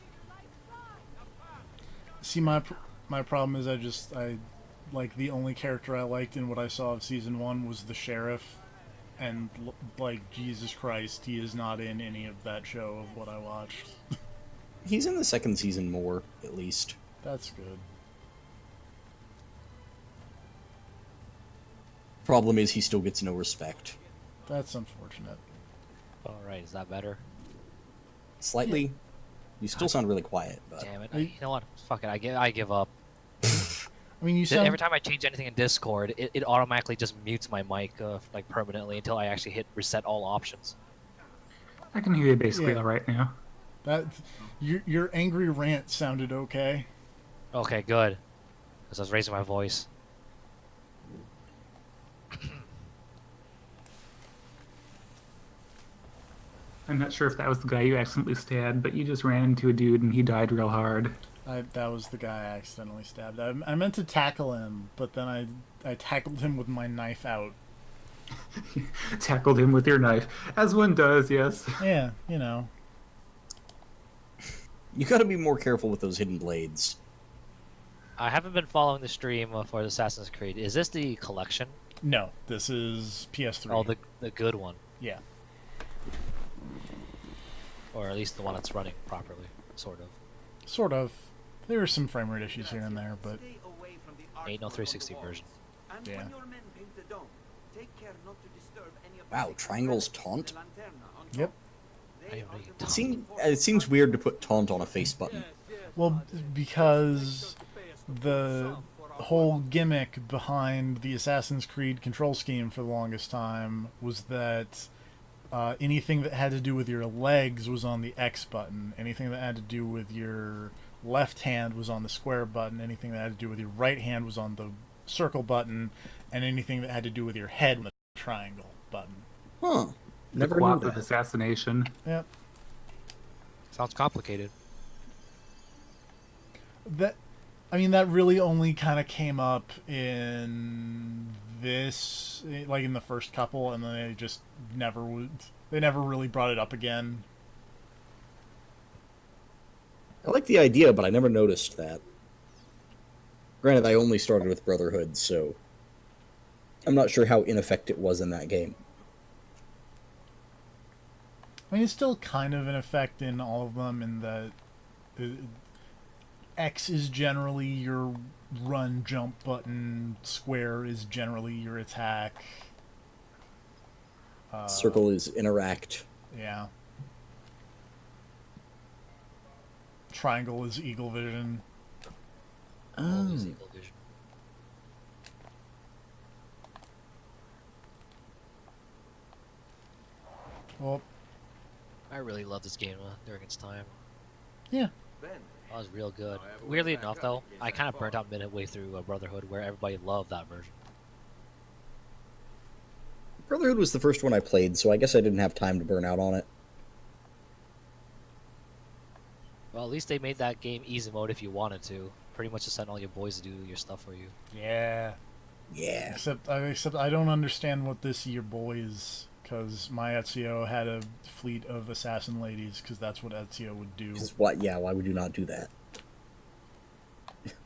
See, my problem is I like the only character I liked in what I saw of season 1 was the sheriff, and like Jesus Christ, he is not in any of that show of what I watched. He's in the second season more, at least. That's good. Problem is, he still gets no respect. That's unfortunate. Alright, is that better? Slightly. Yeah. You still sound really quiet, but... Damn it. You know what? Fuck it, I give up. I mean, you sound... Every time I change anything in Discord, it automatically just mutes my mic, like, permanently until I actually hit reset all options. I can hear you basically all right now. That your angry rant sounded okay. Okay, good. Because I was raising my voice. I'm not sure if that was the guy you accidentally stabbed, but you just ran into a dude and he died real hard. That was the guy I accidentally stabbed. I meant to tackle him, but then I tackled him with my knife out. Tackled him with your knife. As one does, yes. Yeah, you know. You gotta be more careful with those hidden blades. I haven't been following the stream for Assassin's Creed. Is this the collection? No, this is PS3. Oh, the good one. Yeah. Or at least the one that's running properly, sort of. Sort of. There are some frame rate issues here and there, but... Ain't no 360 version. Yeah. Wow, Triangle's taunt? Yep. It seems weird to put taunt on a face button. Well, because the whole gimmick behind the Assassin's Creed control scheme for the longest time was that anything that had to do with your legs was on the X button. Anything that had to do with your left hand was on the square button. Anything that had to do with your right hand was on the circle button. And anything that had to do with your head was the triangle button. Huh. Never knew that. Assassination. Yep. Sounds complicated. That really only kind of came up in this, like in the first couple, and then they just never really brought it up again. I like the idea, but I never noticed that. Granted, I only started with Brotherhood, so I'm not sure how in effect it was in that game. I mean, it's still kind of in effect in all of them, in that X is generally your run, jump button, square is generally your attack. Circle is interact. Yeah. Triangle is eagle vision. Eagle vision. Well, I really love this game during its time. Yeah. That was real good. Weirdly enough, though, I kind of burnt out midway through Brotherhood, where everybody loved that version. Brotherhood was the first one I played, so I guess I didn't have time to burn out on it. Well, at least they made that game easy mode if you wanted to. Pretty much just send all your boys to do your stuff for you. Yeah. Yeah. Except I don't understand what this your boys, because my Ezio had a fleet of assassin ladies, because that's what Ezio would do. Why would you not do that?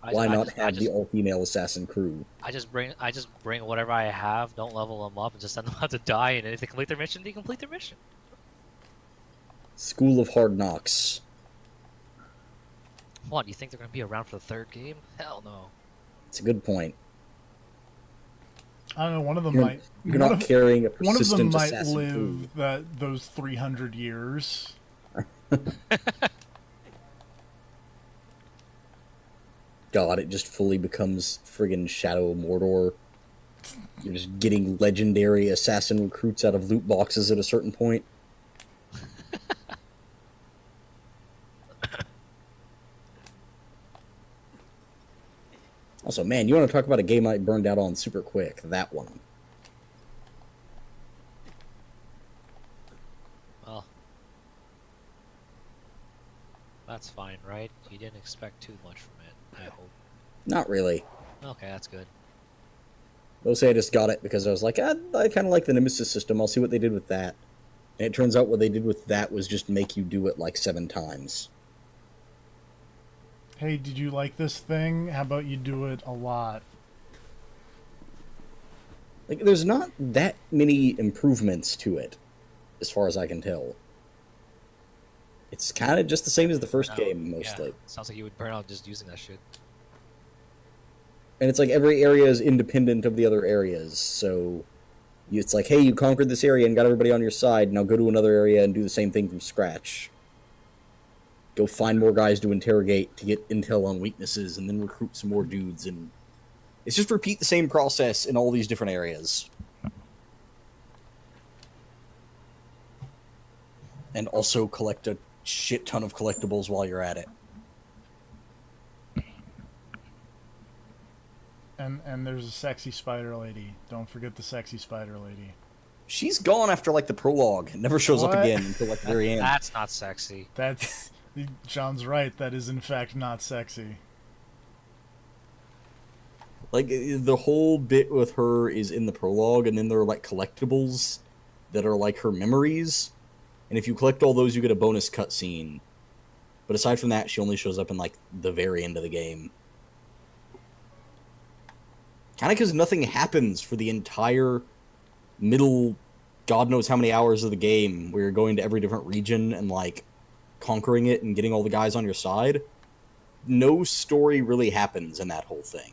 Why not have the all-female assassin crew? I just bring whatever I have, don't level them up, and just send them out to die, and if they complete their mission, they complete their mission. School of Hard Knocks. What, you think they're going to be around for the third game? Hell no. It's a good point. I don't know, one of them might... You're not carrying a one of them persistent might assassin live those 300 years. God, it just fully becomes friggin' Shadow of Mordor. You're just getting legendary assassin recruits out of loot boxes at a certain point. Also, man, you want to talk about a game I burned out on super quick? That one. Well, that's fine, right? You didn't expect too much from it, I hope. Not really. Okay, that's good. Mostly I just got it because I was like, I kind of like the Nemesis system. I'll see what they did with that. And it turns out what they did with that was just make you do it like 7 times. Hey, did you like this thing? How about you do it a lot? Like, there's not that many improvements to it, as far as I can tell. It's kind of just the same as the first game, mostly. Yeah, sounds like you would burn out just using that shit. And it's like every area is independent of the other areas, so it's like, hey, you conquered this area and got everybody on your side, now go to another area and do the same thing from scratch. Go find more guys to interrogate to get intel on weaknesses, and then recruit some more dudes, and it's just repeat the same process in all these different areas. And also collect a shit ton of collectibles while you're at it. And there's a sexy spider lady. Don't forget the sexy spider lady. She's gone after, like, the prologue. It never shows What? up again until, like, the very end. That's not sexy. That's... John's right. That is, in fact, not sexy. Like, the whole bit with her is in the prologue, and then there are, like, collectibles that are, like, her memories. And if you collect all those, you get a bonus cutscene. But aside from that, she only shows up in, like, the very end of the game. Kind of because nothing happens for the entire middle, God knows how many hours of the game, where you're going to every different region and, like, conquering it and getting all the guys on your side. No story really happens in that whole thing.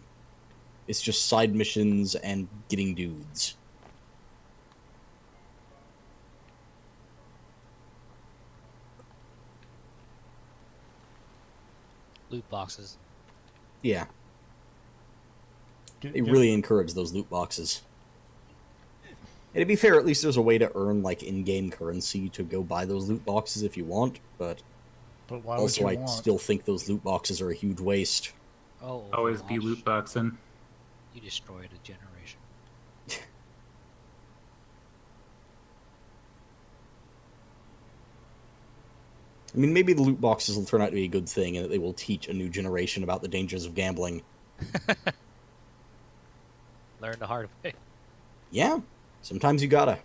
It's just side missions and getting dudes. Loot boxes. Yeah. They really encourage those loot boxes. And to be fair, at least there's a way to earn, like, in-game currency to go buy those loot boxes if you want, but why also would you I want? still think those loot boxes are a huge waste. Oh, Always be loot boxing. You destroyed a generation. I mean, maybe the loot boxes will turn out to be a good thing, and that they will teach a new generation about the dangers of gambling. Learn the hard way. Yeah, sometimes you gotta.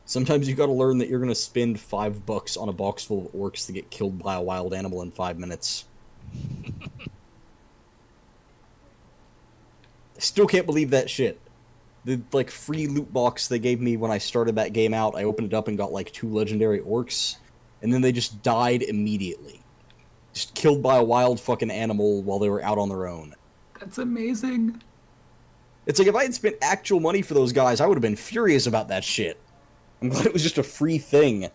Sometimes you gotta learn that you're gonna spend $5 on a box full of orcs to get killed by a wild animal in 5 minutes. I still can't believe that shit. The, like, free loot box they gave me when I started that game out, I opened it up and got, like, 2 legendary orcs, and then they just died immediately. Just killed by a wild fucking animal while they were out on their own. That's amazing. It's like, if I had spent actual money for those guys, I would have been furious about that shit. I'm glad it was just a free thing.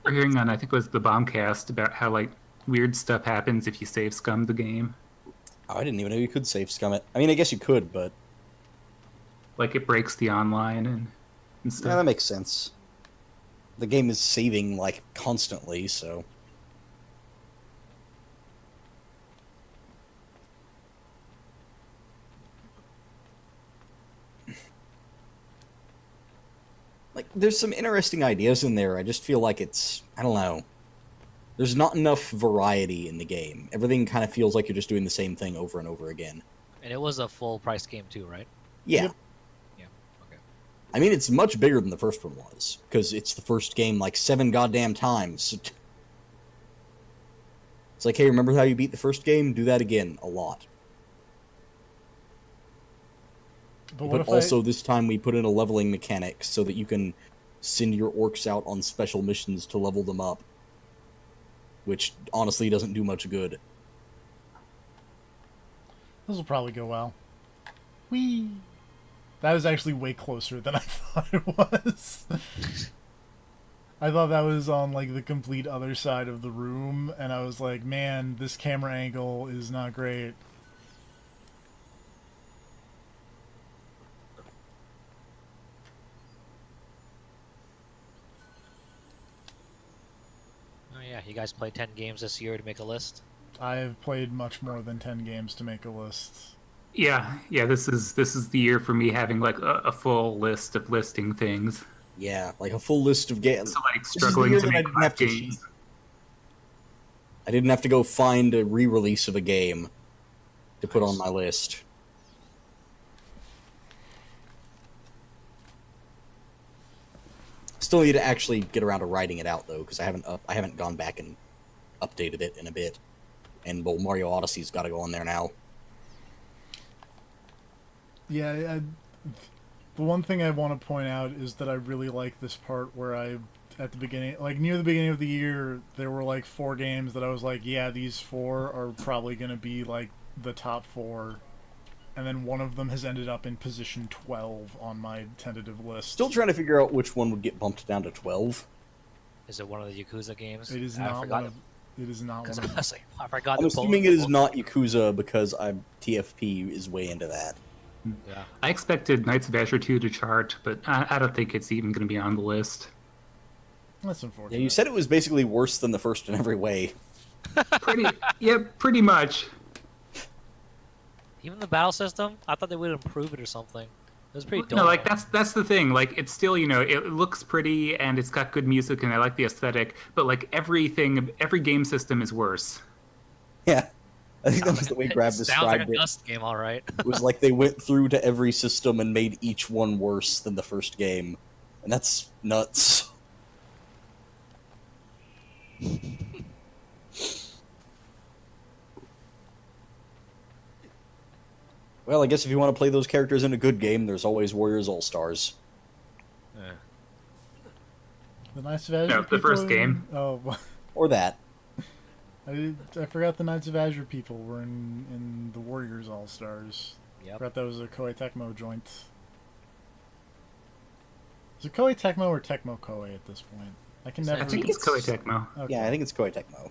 We're hearing on, I think it was the Bombcast, about how, like, weird stuff happens if you save scum the game. Oh, I didn't even know you could save scum it. I mean, I guess you could, but... Like, it breaks the online and stuff. Yeah, that makes sense. The game is saving, like, constantly, so... Like, there's some interesting ideas in there. I just feel like it's... I don't know. There's not enough variety in the game. Everything kind of feels like you're just doing the same thing over and over again. And it was a full price game too, right? Yeah. Yep. Yeah. Okay. I mean, it's much bigger than the first one was, because it's the first game, like, 7 goddamn times. It's like, hey, remember how you beat the first game? Do that again, a lot. But also, this time we put in a leveling mechanic so that you can send your orcs out on special missions to level them up. Which, honestly, doesn't do much good. This will probably go well. Whee! That was actually way closer than I thought it was. I thought that was on, like, the complete other side of the room, and I was like, man, this camera angle is not great. You guys played 10 games this year to make a list? I have played much more than 10 games to make a list. Yeah. This is the year for me having like a full list of listing things. Yeah, like a full list of games. So like struggling to make 5 games. I didn't have to go find a re-release of a game to put on my list. Still need to actually get around to writing it out though, because I haven't gone back and updated it in a bit. And well, Mario Odyssey's got to go on there now. Yeah, the one thing I want to point out is that I really like this part where at the beginning, like near the beginning of the year, there were like 4 games that I was like, yeah, these 4 are probably going to be like the top 4. And then one of them has ended up in position 12 on my tentative list. Still trying to figure out which one would get bumped down to 12. Is it one of the Yakuza games? It is not one of... It is not one of them. I forgot. I'm assuming it is not Yakuza because TFP is way into that. Yeah. I expected Knights of Azure 2 to chart, but I don't think it's even going to be on the list. That's unfortunate. Yeah, you said it was basically worse than the first in every way. Pretty much. Even the battle system, I thought they would improve it or something. It was pretty dull. No, like that's the thing. Like it's still, it looks pretty and it's got good music and I like the aesthetic, but like every game system is worse. Yeah. I think that was the way Grab described sounds like a it. Dust game, all right. It was like they went through to every system and made each one worse than the first game. And that's nuts. Well, I guess if you want to play those characters in a good game, there's always Warriors All-Stars. Yeah. The Knights of Azure. No, the first game. Oh, or that. I forgot the Knights of Azure people were in the Warriors All Stars. Yep. I forgot that was a Koei Tecmo joint. Is it Koei Tecmo or Tecmo Koei at this point? I can never. I think it's Koei Tecmo. Okay. Yeah, I think it's Koei Tecmo.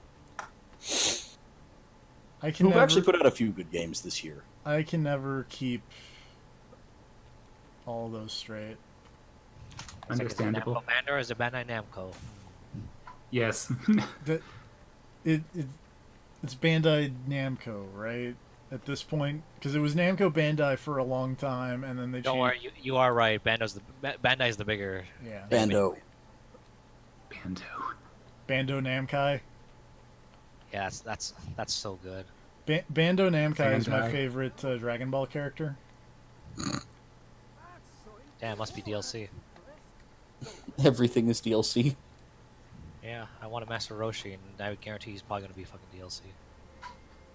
Who've actually put out a few good games this year. I can never keep all of those straight. Understandable. Is it Namco Bandai or is it Bandai Namco? Yes. It's Bandai Namco, right? At this point, because it was Namco Bandai for a long time, and then they Don't changed. worry, you are right. Bandai's the bigger. Yeah. Bando Namkai. Yeah, that's so good. Bando Namkai is my Bandai. favorite Dragon Ball character. Damn, it must be DLC. Everything is DLC. Yeah, I want a Master Roshi, and I would guarantee he's probably gonna be fucking DLC.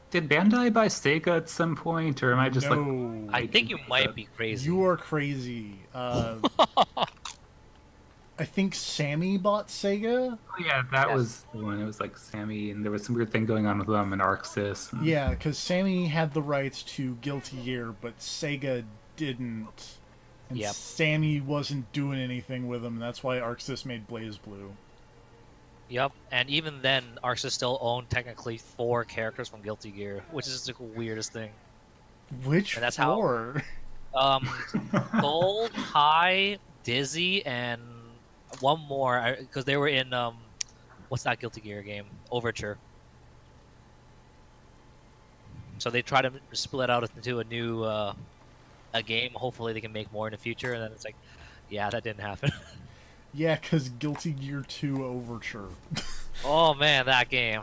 Did Bandai buy Sega at some point, or am I just No. I think you might be crazy. You are crazy. I think Sammy bought Sega. Oh, yeah, that was the one. It was like Sammy, and there was some weird thing going on with them and Arxis. Yeah, because Sammy had the rights to Guilty Gear, but Sega didn't. And Yep. Sammy wasn't doing anything with them, and that's why Arxis made Blaze Blue. Yep, and even then, Arxis still owned technically 4 characters from Guilty Gear, which is the weirdest thing. Which And that's four? Gold, High, Dizzy, and one more, because they were in, what's that Guilty Gear game? Overture. So they try to split out into a new a game. Hopefully they can make more in the future, and then it's like, yeah, that didn't happen. Yeah, because Guilty Gear 2 Overture. Oh man, that game.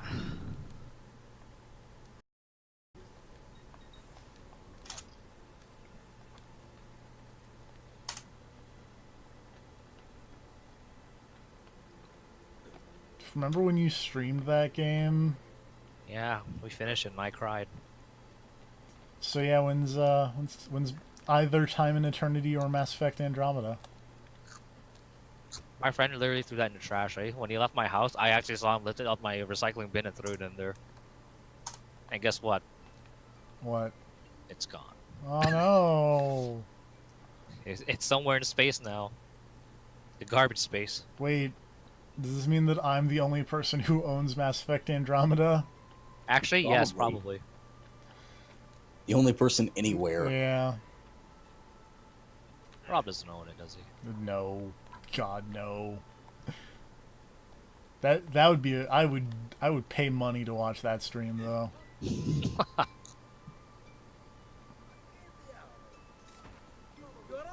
Remember when you streamed that game? Yeah, we finished it and I cried. So yeah, when's either Time and Eternity or Mass Effect Andromeda? My friend literally threw that in the trash, right? When he left my house, I actually saw him lift it up my recycling bin and threw it in there. And guess what? What? It's gone. Oh no! It's somewhere in space now. The garbage space. Wait, does this mean that I'm the only person who owns Mass Effect Andromeda? Actually, yes, probably. The only person anywhere. Yeah. Rob doesn't own it, does he? No. God, no. That would be I would pay money to watch that stream though. You're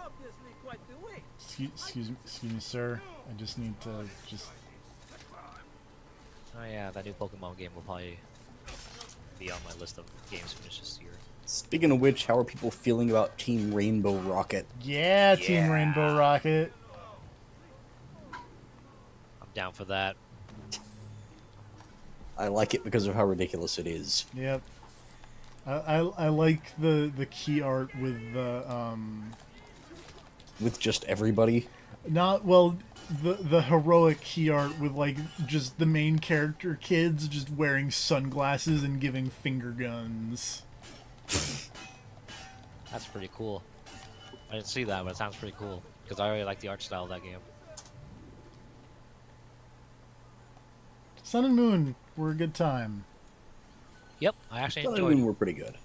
obviously quite the way. Excuse me, sir. I just need to just. Oh yeah, that new Pokemon game will probably be on my list of games finished this year. Speaking of which, how are people feeling about Team Rainbow Rocket? Yeah, Team Rainbow Rocket. I'm down for that. I like it because of how ridiculous it is. Yep. I like the key art with the With just everybody. not well the heroic key art with like just the main character kids just wearing sunglasses and giving finger guns. That's pretty cool. I didn't see that, but it sounds pretty cool because I really like the art style of that game. Sun and Moon were a good time. Yep, I actually Sun and enjoyed Moon it. were pretty good.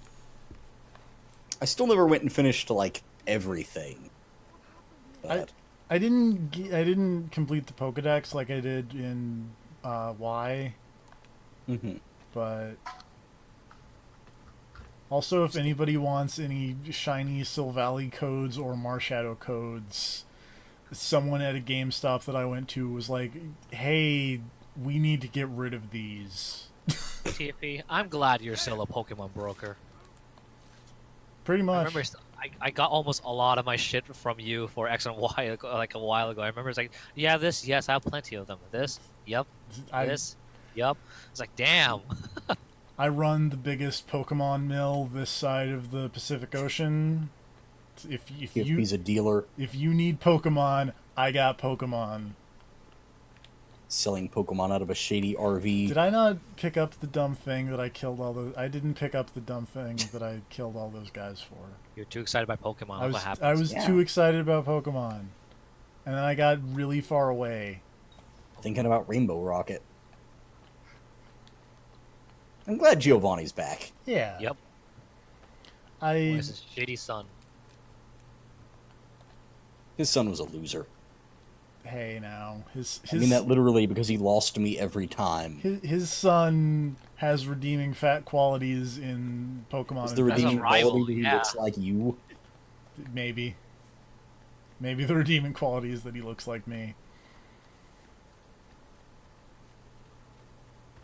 I still never went and finished like everything. But I didn't complete the Pokédex like I did in Y, but also if anybody wants any shiny Silvally codes or Marshadow codes, someone at a GameStop that I went to was like, "Hey, we need to get rid of these." TFP, I'm glad you're still a Pokemon broker. Pretty I much. remember I got almost a lot of my shit from you for X and Y like a while ago. I remember it's like, yeah, this, yes, I have plenty of them. This, yep. This, yep. It's like, damn. I run the biggest Pokemon mill this side of the Pacific Ocean. If he's a dealer if you need Pokemon, I got Pokemon. selling Pokemon out of a shady RV. Did I not pick up the dumb thing that I killed all those? I didn't pick up the dumb thing that I killed all those guys for. You're too excited by Pokemon. What happens? I was too excited about Pokemon, and then I got really far away. Thinking about Rainbow Rocket. I'm glad Giovanni's back. Yeah. Yep. I. Where's his shady son? His son was a loser. Hey, now his. I mean that literally because he lost to me every time. His son has redeeming fat qualities in Pokemon. Is the redeeming quality that he looks like you? Maybe. Maybe the redeeming quality is that he looks like me.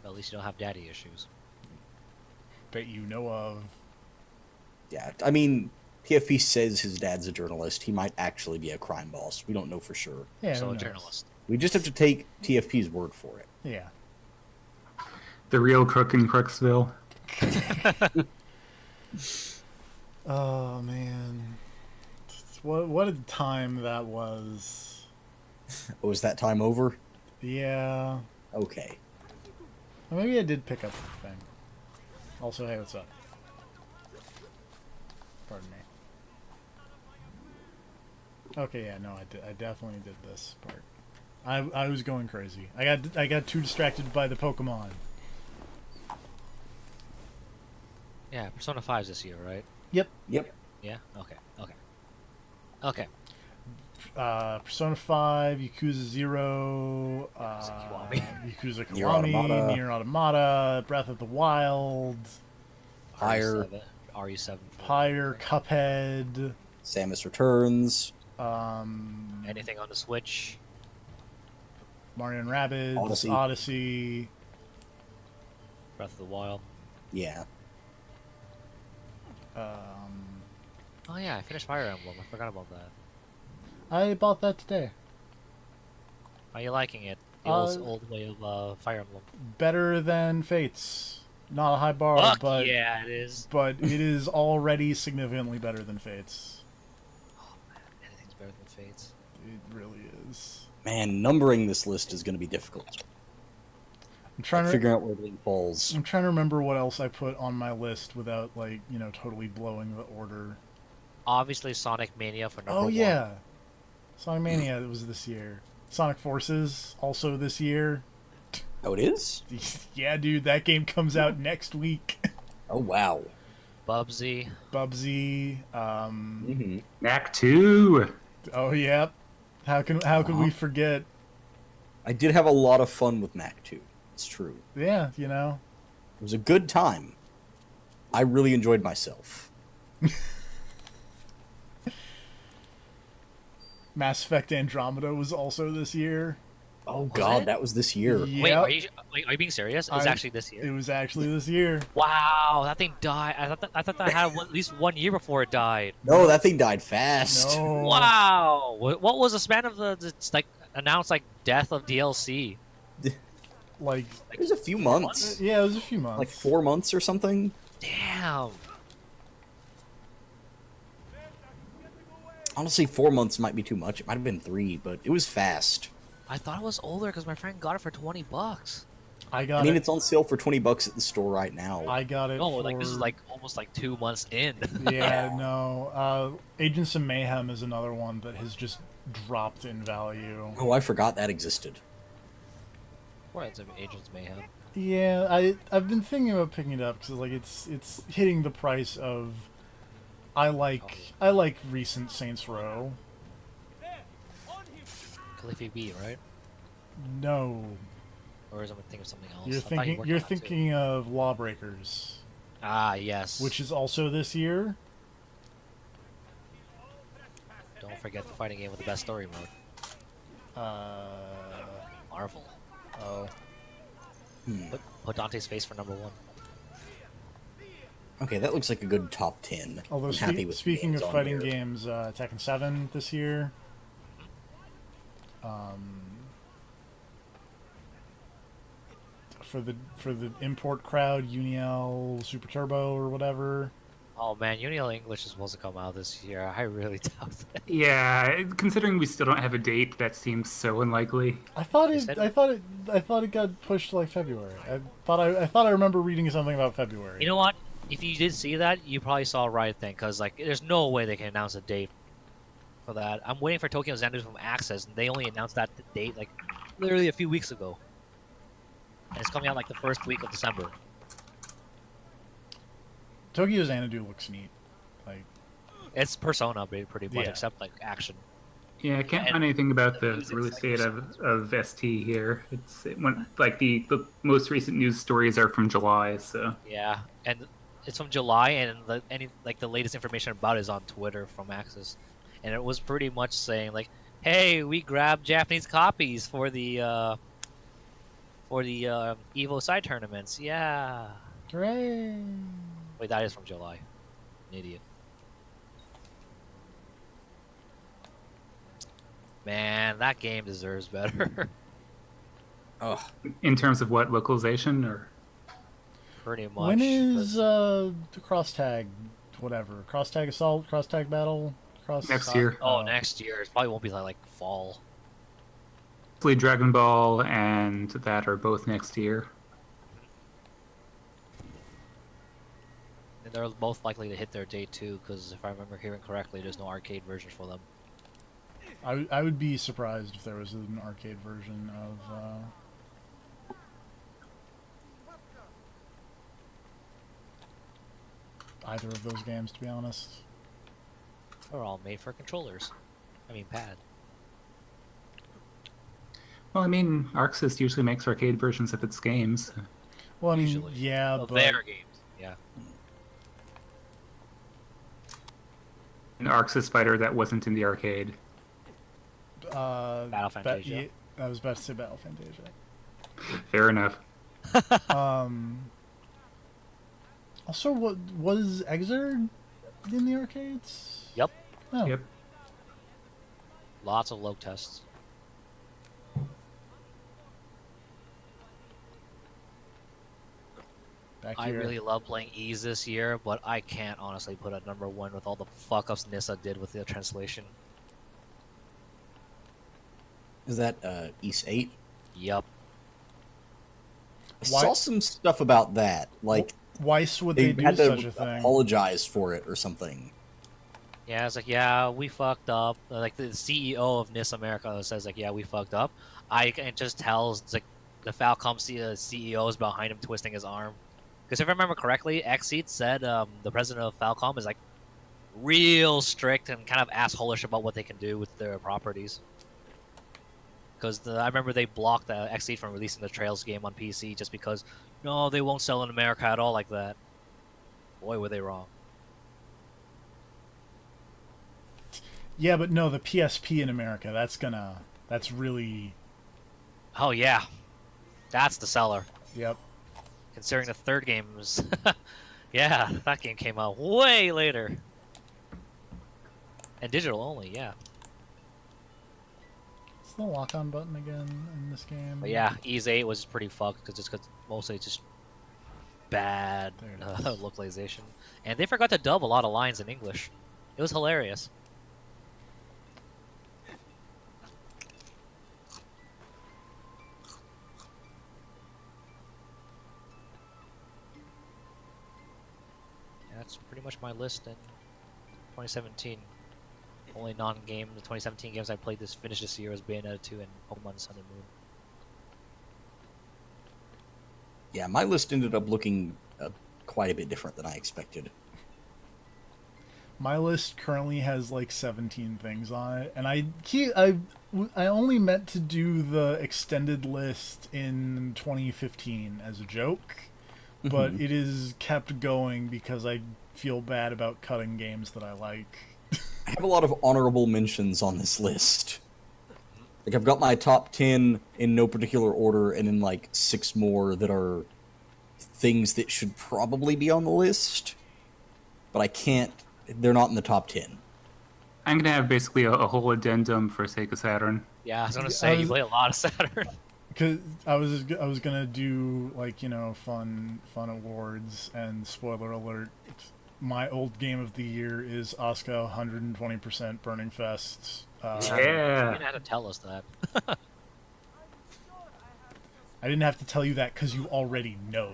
Well, at least you don't have daddy issues. That you know of. Yeah, I mean, PFP says his dad's a journalist. He might actually be a crime boss. We don't know for sure. Yeah, So who a knows? journalist. We just have to take TFP's word for it. Yeah. The real crook in Crooksville. Oh man, what a time that was. Oh, is that time over? Yeah. Okay. Well, maybe I did pick up the thing. Also, hey, what's up? Pardon me. Okay, yeah, no, I definitely did this part. I was going crazy. I got too distracted by the Pokemon. Yeah, Persona 5's this year, right? Yep. Yep. Yeah? Okay. Okay. Persona 5, Yakuza 0, Yakuza Kiwami, Nier Automata, Breath of the Wild, Pyre, RE7, Pyre, Cuphead, Samus Returns, anything on the Switch, Mario and Rabbids, Odyssey, Breath of the Wild. Yeah. Oh yeah, I finished Fire Emblem. I forgot about that. I bought that today. Are you liking it? The old way of Fire Emblem. Better than Fates. Not a high bar, Fuck but yeah, it is. But it is already significantly better than Fates. Oh man, anything's better than Fates. It really is. Man, numbering this list is going to be difficult. I'm trying to figure out where it falls. I'm trying to remember what else I put on my list without, like, you know, totally blowing the order. Obviously, Sonic Mania for number one. Oh yeah, Sonic Mania was this year. Sonic Forces also this year. Oh, it is? Yeah, dude, that game comes out next week. Oh wow. Bubsy. Knack 2. Oh yeah. How could we forget? I did have a lot of fun with Mac 2. It's true. Yeah, you know. It was a good time. I really enjoyed myself. Mass Effect Andromeda was also this year. Oh god, that was this year. Yep. Wait, are you being serious? It's actually this year. It was actually this year. Wow, that thing died. I thought that had at least 1 year before it died. No, that thing died fast. No. Wow, what was the span of the like announced like death of DLC? Like it was a few months. Yeah, it was a few months. Like 4 months or something. Damn. Honestly, 4 months might be too much. It might have been 3, but it was fast. I thought it was older because my friend got it for $20. I got I mean, it. it's on sale for $20 at the store right now. I got it. No, for... like this is like almost like 2 months in. Yeah, no. Agents of Mayhem is another one that has just dropped in value. Oh, I forgot that existed. What is Agents Mayhem? Yeah, I've been thinking about picking it up because like it's hitting the price of. I like recent Saints Row. Cliffy B, right? No. Or is I thinking of something else? You're thinking of Lawbreakers. Ah, yes. Which is also this year. Don't forget the fighting game with the best story mode. Marvel. Oh. Put Dante's face for number 1. Okay, that looks like a good top 10. Although I'm happy with speaking games of on fighting here. games, Tekken 7 this year. For the import crowd, Uniel Super Turbo or whatever. Oh man, Union English is supposed to come out this year. I really doubt that. Yeah, considering we still don't have a date, that seems so unlikely. I thought it got pushed to like February. I thought I remember reading something about February. You know what? If you did see that, you probably saw a right thing, because like, there's no way they can announce a date for that. I'm waiting for Tokyo Xanadu from Access, and they only announced that date like literally a few weeks ago. And it's coming out like the first week of December. Tokyo Xanadu looks neat. Like it's Persona pretty much, Yeah. except like action. Yeah, I can't find anything about the release date of ST here. It went like the most recent news stories are from July, so Yeah, and it's from July, and the latest information about it is on Twitter from Axis, and it was pretty much saying like, "Hey, we grabbed Japanese copies for the Evo side tournaments." Yeah. Hooray! Wait, that is from July. An idiot. Man, that game deserves better. Oh, in terms of what, localization or Pretty much. When is the cross tag, whatever, cross tag assault, cross tag battle, Next year. Oh, next year. It probably won't be like fall. Hopefully Dragon Ball and that are both next year. And they're both likely to hit their date too, because if I remember hearing correctly, there's no arcade version for them. I would be surprised if there was an arcade version of either of those games, to be honest. They're all made for controllers. I mean, pad. Well, I mean, ArcSys usually makes arcade versions of its games. Well, I mean, Usually. yeah, Of but their games. Yeah. An ArcSys fighter that wasn't in the arcade. Battle Fantasia. yeah, I was about to say Battle Fantasia. Fair enough. Also, what was Exerd in the arcades? Yep. Oh. Yep. Lots of load tests. Back I here. really love playing Ys this year, but I can't honestly put at number 1 with all the fuck-ups Nissa did with the translation. is that East 8? Yup. I saw some stuff about that. Like, why would they do had to such a thing? apologize for it or something. Yeah, it's like, yeah, we fucked up. Like, the CEO of NIS America says, like, yeah, we fucked up. It just tells, it's like, the Falcom CEO is behind him twisting his arm. Because if I remember correctly, Xseed said the president of Falcom is, like, real strict and kind of assholish about what they can do with their properties. because I remember they blocked XE from releasing the Trails game on PC just because no, they won't sell in America at all like that. Boy, were they wrong. Yeah, but no, the PSP in America, that's really... Oh yeah, that's the seller. Yep. Considering the third game was... yeah, that game came out way later. And digital only, yeah. What's the lock-on button again in this game? But yeah, Ease 8 was pretty fucked because mostly just bad localization. And they forgot to dub a lot of lines in English. It was hilarious. Yeah, that's pretty much my list in 2017. Only non-game, the 2017 games I played finished this year was Bayonetta 2 and Pokemon Sun and Moon. Yeah, my list ended up looking quite a bit different than I expected. My list currently has like 17 things on it, and I only meant to do the extended list in 2015 as a joke, but it is kept going because I feel bad about cutting games that I like. I have a lot of honorable mentions on this list. Like, I've got my top 10 in no particular order, and then like 6 more that are things that should probably be on the list, but I can't. They're not in the top 10. I'm gonna have basically a whole addendum for Sega Saturn. Yeah, I was gonna say you play a lot of Saturn. Because I was gonna do like, you know, fun awards, and spoiler alert, my old game of the year is Asuka 120% Burning Fest. Yeah, you didn't have to tell us that. I didn't have to tell you that because you already know.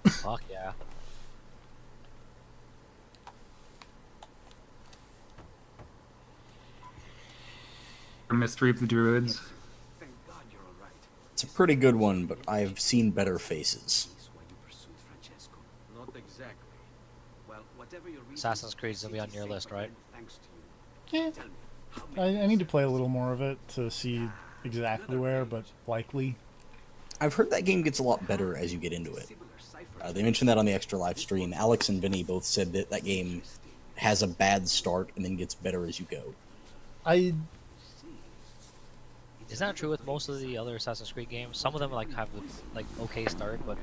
Fuck yeah. Mystery of the Druids. Thank God you're all right. It's a pretty good one, but I've seen better faces. Is why you pursued Francesco. Not exactly. Well, whatever your reason, Assassin's Creed's gonna be on your list, right? Thanks to you. Yeah. Tell me, how many I need to play a little more of it to see exactly where, but likely. I've heard that game gets a lot better as you get into it. They mentioned that on the extra live stream. Alex and Vinny both said that that game has a bad start and then gets better as you go. Is that true with most of the other Assassin's Creed games? Some of them like have like okay start, but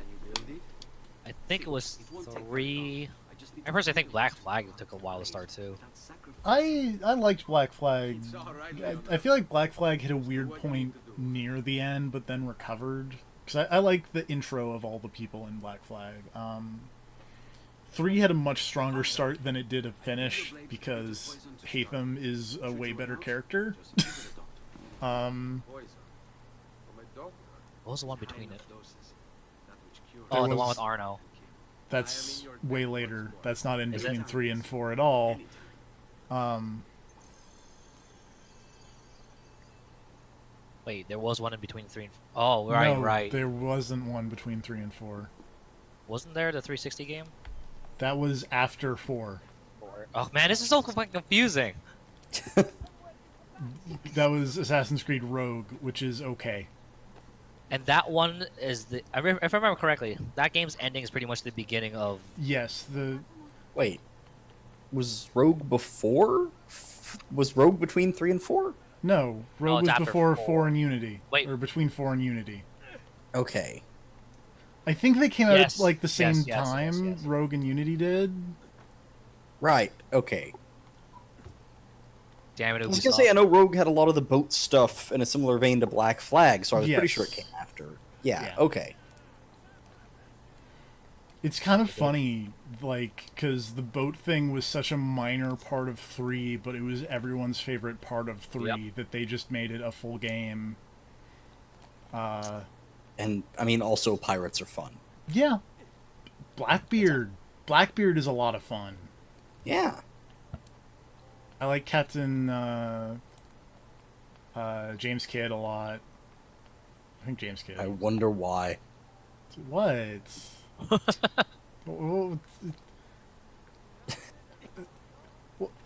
I think it was 3. I personally think Black Flag took a while to start too. I liked Black Flag. I feel like Black Flag hit a weird point near the end, but then recovered. Because I like the intro of all the people in Black Flag. 3 had a much stronger start than it did a finish, because Hatham is a way better character. What was the one between it? Oh, the one with Arno. That's way later. That's not in between 3 and 4 at all. Wait, there was one in between 3 and 4. Oh, right, no, right. There wasn't one between 3 and 4. Wasn't there the 360 game? That was after 4. Oh man, this is so confusing. That was Assassin's Creed Rogue, which is okay. And that one is if I remember correctly, that game's ending is pretty much the beginning of. Yes, Wait, was Rogue before? Was Rogue between 3 and 4? No, Rogue was before 4 and Unity. Wait. Or between 4 and Unity. Okay. I think they came out Yes. at like the same Yes, time yes. Rogue and Unity did. Right, okay. Damn it, I was gonna say, I know Rogue had a lot of the boat stuff in a similar vein to Black Flag, so I was pretty sure it came after. Yeah, okay. It's kind of funny, like, because the boat thing was such a minor part of 3, but it was everyone's favorite part of 3, that they just made it a full game. And, I mean, also, pirates are fun. Yeah. Blackbeard. Blackbeard is a lot of fun. Yeah. I like Captain James Kidd a lot. I think James Kidd. I wonder why. What?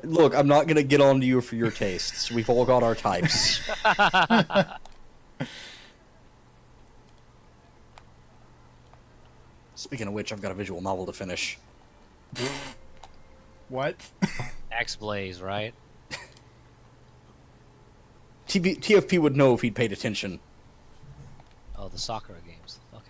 Look, I'm not gonna get on to you for your tastes. We've all got our types. Speaking of which, I've got a visual novel to finish. What? X-Blaze, right? TFP would know if he'd paid attention. Oh, the Sakura games. Okay.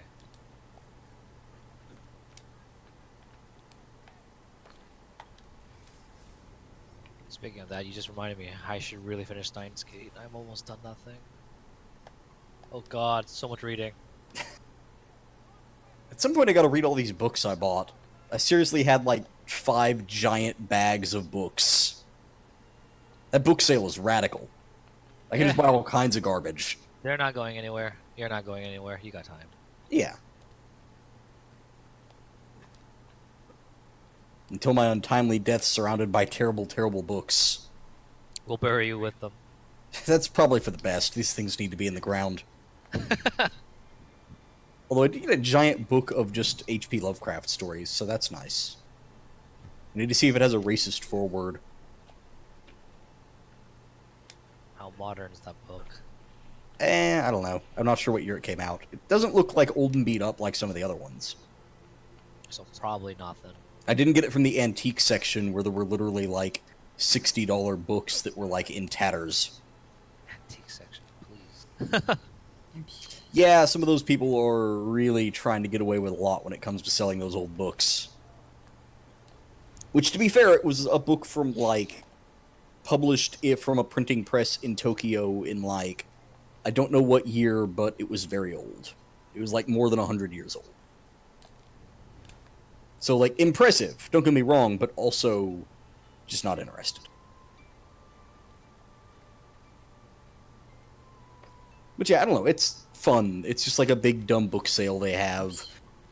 Speaking of that, you just reminded me I should really finish Steins Gate. I'm almost done that thing. Oh god, so much reading. At some point, I gotta read all these books I bought. I seriously had like 5 giant bags of books. That book sale was radical. I can just buy all kinds of garbage. They're not going anywhere. You're not going anywhere. You got time. Yeah. Until my untimely death surrounded by terrible, terrible books. We'll bury you with them. That's probably for the best. These things need to be in the ground. Although I did get a giant book of just H.P. Lovecraft stories, so that's nice. I need to see if it has a racist foreword. How modern is that book? I don't know. I'm not sure what year it came out. It doesn't look like old and beat up like some of the other ones. So probably nothing. I didn't get it from the antique section where there were literally like $60 books that were like in tatters. Antique section, please. Yeah, some of those people are really trying to get away with a lot when it comes to selling those old books. Which, to be fair, it was a book from, like, published from a printing press in Tokyo in, like, I don't know what year, but it was very old. It was, like, more than 100 years old. So, like, impressive, don't get me wrong, but also just not interested. But yeah, I don't know, it's fun. It's just like a big dumb book sale they have,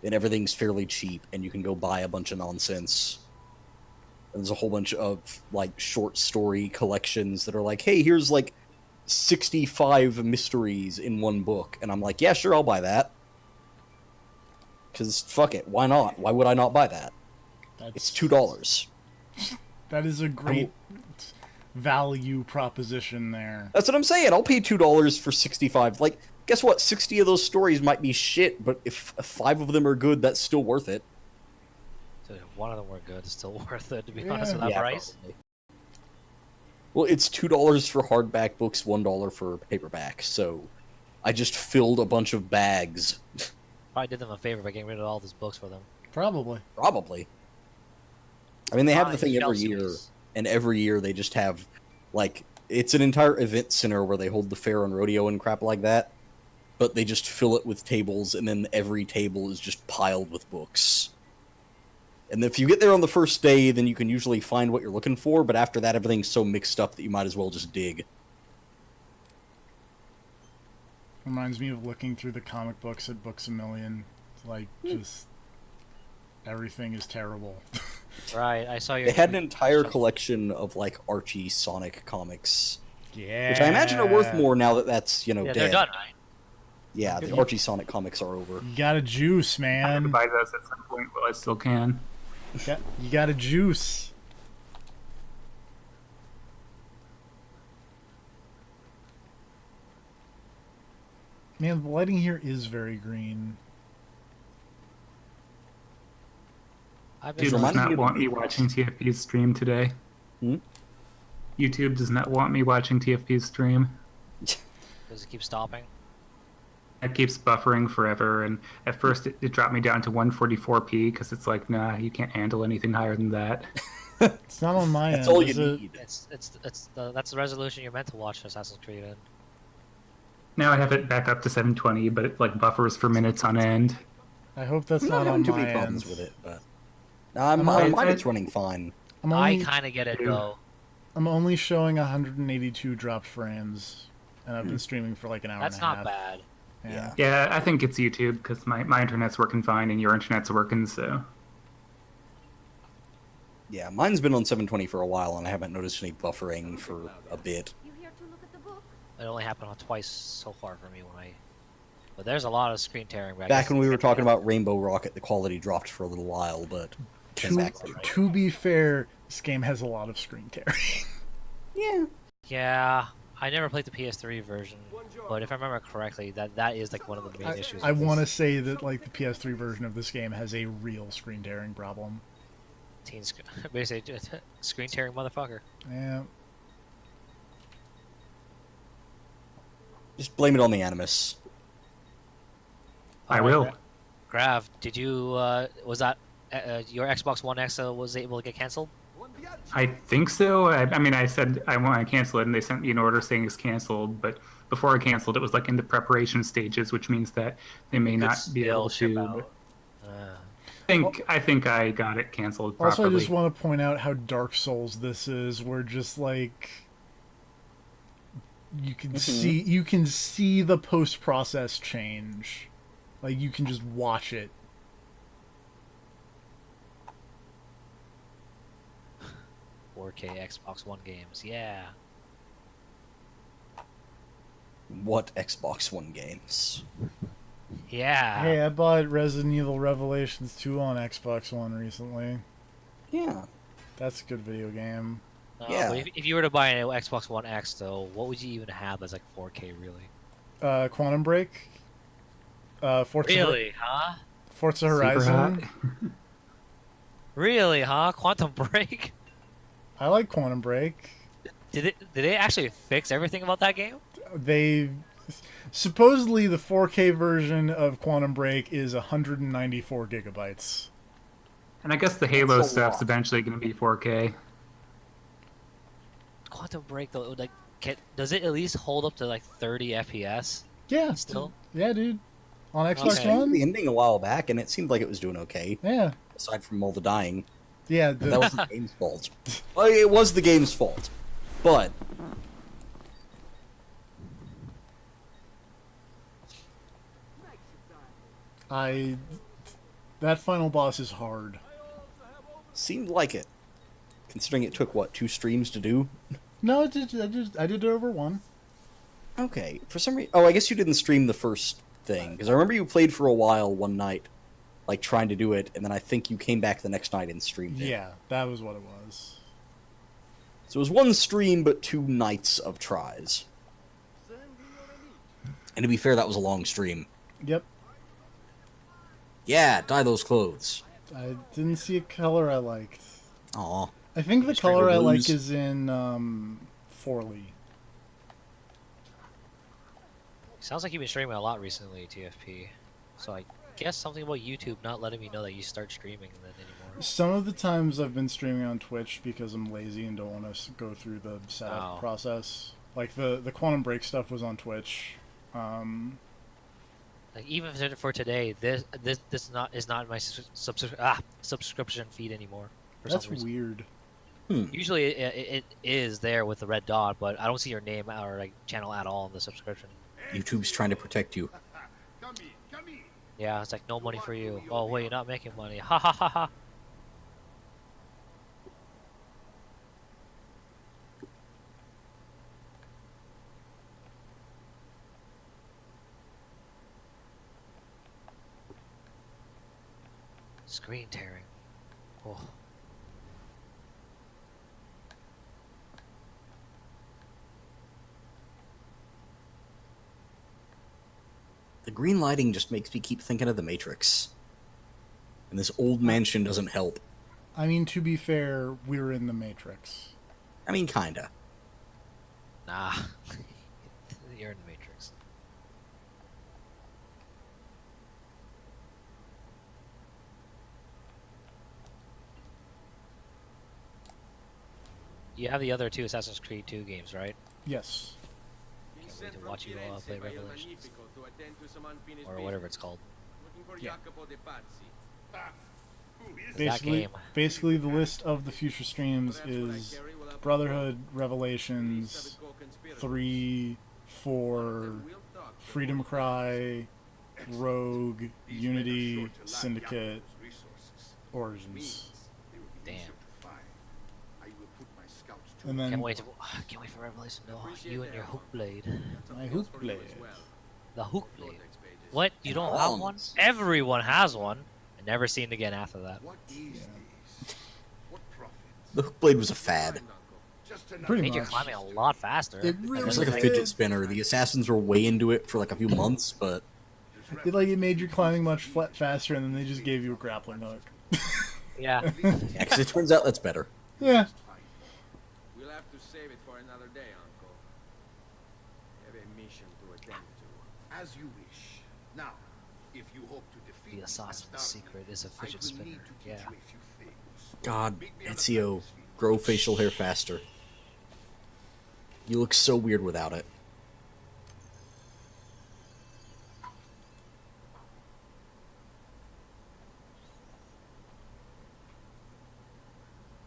and everything's fairly cheap, and you can go buy a bunch of nonsense. And there's a whole bunch of, like, short story collections that are like, hey, here's, like, 65 mysteries in one book. And I'm like, yeah, sure, I'll buy that. Because, fuck it, why not? Why would I not buy that? It's $2. That is a great value proposition there. That's what I'm saying. I'll pay $2 for 65. Like, guess what? 60 of those stories might be shit, but if 5 of them are good, that's still worth it. Dude, if one of them were good, it's still worth it, to be honest with that price. Probably. Well, it's $2 for hardback books, $1 for paperback, so I just filled a bunch of bags. Probably did them a favor by getting rid of all those books for them. Probably. Probably. I mean, they have the thing every Chelsea year, is- and every year they just have, like, it's an entire event center where they hold the fair and rodeo and crap like that, but they just fill it with tables, and then every table is just piled with books. And if you get there on the first day, then you can usually find what you're looking for, but after that, everything's so mixed up that you might as well just dig. Reminds me of looking through the comic books at Books A Million. Like, just everything is terrible. Right, I saw your... They had an entire collection of, like, Archie Sonic comics. Yeah. Which I imagine are worth more now that that's, Yeah, dead. they're done, right? Yeah, the Archie Sonic comics are over. You got a juice, I man. have to buy those at some point while I still can. You got a juice. Man, the lighting here is very green. I've YouTube been... does not want me watching TFP's stream today. Hmm? YouTube does not want me watching TFP's stream. Does it keep stopping? It keeps buffering forever, and at first it dropped me down to 144p because it's like, nah, you can't handle anything higher than that. It's not on my That's end. all is you it? need. That's the resolution you're meant to watch Assassin's Creed in. Now I have it back up to 720, but it like buffers for minutes on end. I hope that's I'm not not on having too my many end. problems with it, but... on I'm- mine it's running fine. I'm I only, kind of get it, Dude. though. I'm only showing 182 dropped frames, and I've been streaming for like an hour That's and a half. not bad. Yeah. Yeah, I think it's YouTube because my internet's working fine and your internet's working, so. Yeah, mine's been on 720 for a while, and I haven't noticed any buffering for a bit. You here to look at the book? It only happened twice so far for me when I... But there's a lot of screen tearing. But I Back guess when we were it's- talking about Rainbow Rocket, the quality dropped for a little while, but came back. To be fair, this game has a lot of screen tearing. Yeah. Yeah, I never played the PS3 version, but if I remember correctly, that is like one of the main issues. I with this. want to say that like the PS3 version of this game has a real screen tearing problem. Basically, just screen tearing motherfucker. Yeah. Just blame it on the Animus. I will. Grav, did you was that your Xbox One X was able to get canceled? I think so. I mean, I said I want to cancel it, and they sent me an order saying it's canceled. But before I canceled, it was like in the preparation stages, which means that they may not be able to. I think I got it canceled properly. Also, I just want to point out how Dark Souls this is, where just like you can see the post process change, like you can just watch it. Xbox One games, yeah. What Xbox One games? Yeah. Hey, I bought Resident Evil Revelations 2 on Xbox One recently. Yeah. That's a good video game. Yeah. But if you were to buy an Xbox One X, though, what would you even have as like 4K, really? Quantum Break. Forza Really, huh? Forza Horizon. Really, huh? Quantum Break? I like Quantum Break. Did they actually fix everything about that game? They supposedly the 4K version of Quantum Break is 194 gigabytes. And I guess the Halo That's a stuff's lot. eventually going to be 4K. Quantum Break, though, like, does it at least hold up to like 30 FPS? Yeah, Still? Yeah, dude. On Xbox Okay. One. The ending a while back, and it seemed like it was doing okay. Yeah. Aside from all the dying. Yeah. That wasn't the game's fault. Well, it was the game's fault, but that final boss is hard. seemed like it. Considering it took what 2 streams to do. No, I did it over one. Okay, for some reason. Oh, I guess you didn't stream the first thing because I remember you played for a while one night, like trying to do it, and then I think you came back the next night and streamed it. Yeah, that was what it was. So it was 1 stream, but 2 nights of tries. And to be fair, that was a long stream. Yep. Yeah, dye those clothes. I didn't see a color I liked. Aw. I think the Just regular color I like blues? is in Forley. Sounds like you've been streaming a lot recently, TFP. So I guess something about YouTube not letting me know that you start streaming then anymore. Some of the times I've been streaming on Twitch because I'm lazy and don't want to go through the setup process. Like the Quantum Break stuff was on Twitch. Like even for today, this is not in my subscription feed anymore. For That's some reason. weird. Usually it is there with the red dot, but I don't see your name or like channel at all in the subscription. YouTube's trying to protect you. Yeah, it's like no money for you. Oh wait, you're not making money. Ha ha ha ha. Screen tearing. Oh. The green lighting just makes me keep thinking of the Matrix. And this old mansion doesn't help. I mean, to be fair, we're in the Matrix. I mean, kinda. Nah. You're in the Matrix. You have the other 2 Assassin's Creed 2 games, right? Yes. Can't wait to watch you play Revelations. Or whatever it's called. Yeah. That game. Basically, the list of the future streams is Brotherhood, Revelations, 3, 4, Freedom Cry, Rogue, Unity, Syndicate, Origins. Damn. And then Can't wait for Revelation. No, you and your hook blade. my hook blade. The hook blade. What? You don't Wow. have one? Everyone has one. And never seen it again after that. The hook blade was a fad. Pretty made your much. climbing a lot faster. It And really It was then, like a fidget spinner. The assassins were way into it for like a few months, but It made your climbing much faster, and then they just gave you a grappling hook. yeah. yeah, 'cause it turns out that's better. Yeah. We'll have to save it for another day, Uncle. I have a mission to attend to. As you wish. Now, if you hope to defeat The assassin's Bastardi, secret is a I fidget will spinner. need to teach Yeah. you a few things. God, Meet me on the Ezio, battlefield. grow facial hair faster. You look so weird without it.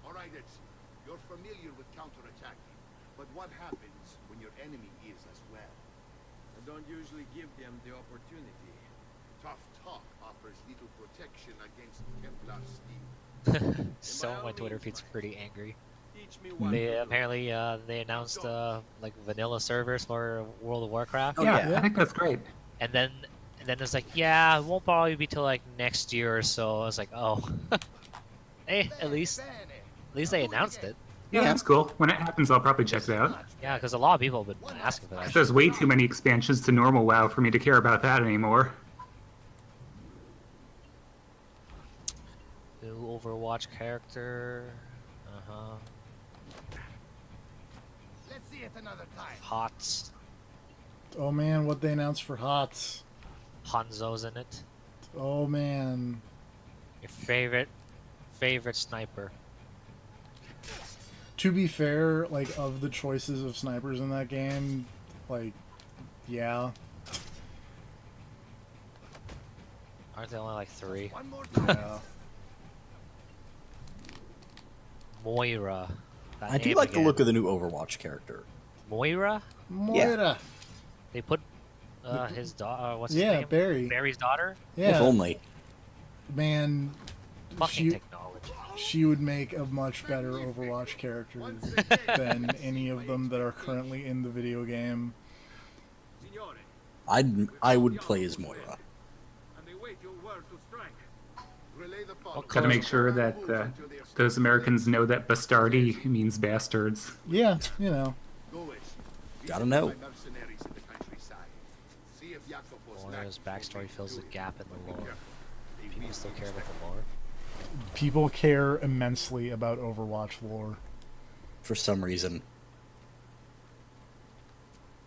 All right, Ezio. You're familiar with counterattacking, but what happens when your enemy is as well? I don't usually give them the opportunity. Tough talk offers little protection against Templar steel. So my Twitter feed's pretty angry. Teach me what They to do. apparently they announced like vanilla servers for World of Warcraft, yeah, I think that's great. and then it's like, yeah, it won't probably be till like next year or so. I was like, oh, hey, at least they announced it. Yeah, that's cool. When it happens, I'll probably check it out. Yeah, because a lot of people have been asking for that. Because there's way too many expansions to normal WoW for me to care about that anymore. New Overwatch character. Uh-huh. Let's see it another time. Hots. Oh man, what they announced for HOTS. Hanzo's in it. Oh man. Your favorite sniper. To be fair, of the choices of snipers in that game, yeah. Aren't there only like 3? One more time. Yeah. Moira. That I do name like again. the look of the new Overwatch character. Moira? Moira. They put his daughter. What's his Yeah, name? Barry. Barry's daughter. If Yeah. only. Man, Fucking she, technology. she would make a much better Overwatch character than any of them that are currently in the video game. Signore, I would play as Moira. and they wait your word to strike. Relay the What follow. Gotta make sure that those Americans know that Bastardi means bastards. Yeah, you know. Go, Ezio. Gotta Visit know. my mercenaries in the countryside. See if Jacopo's Moira's knack for backstory fills a doing gap in the lore. They People will still be care about respected. the lore. People care immensely about Overwatch lore. For some reason.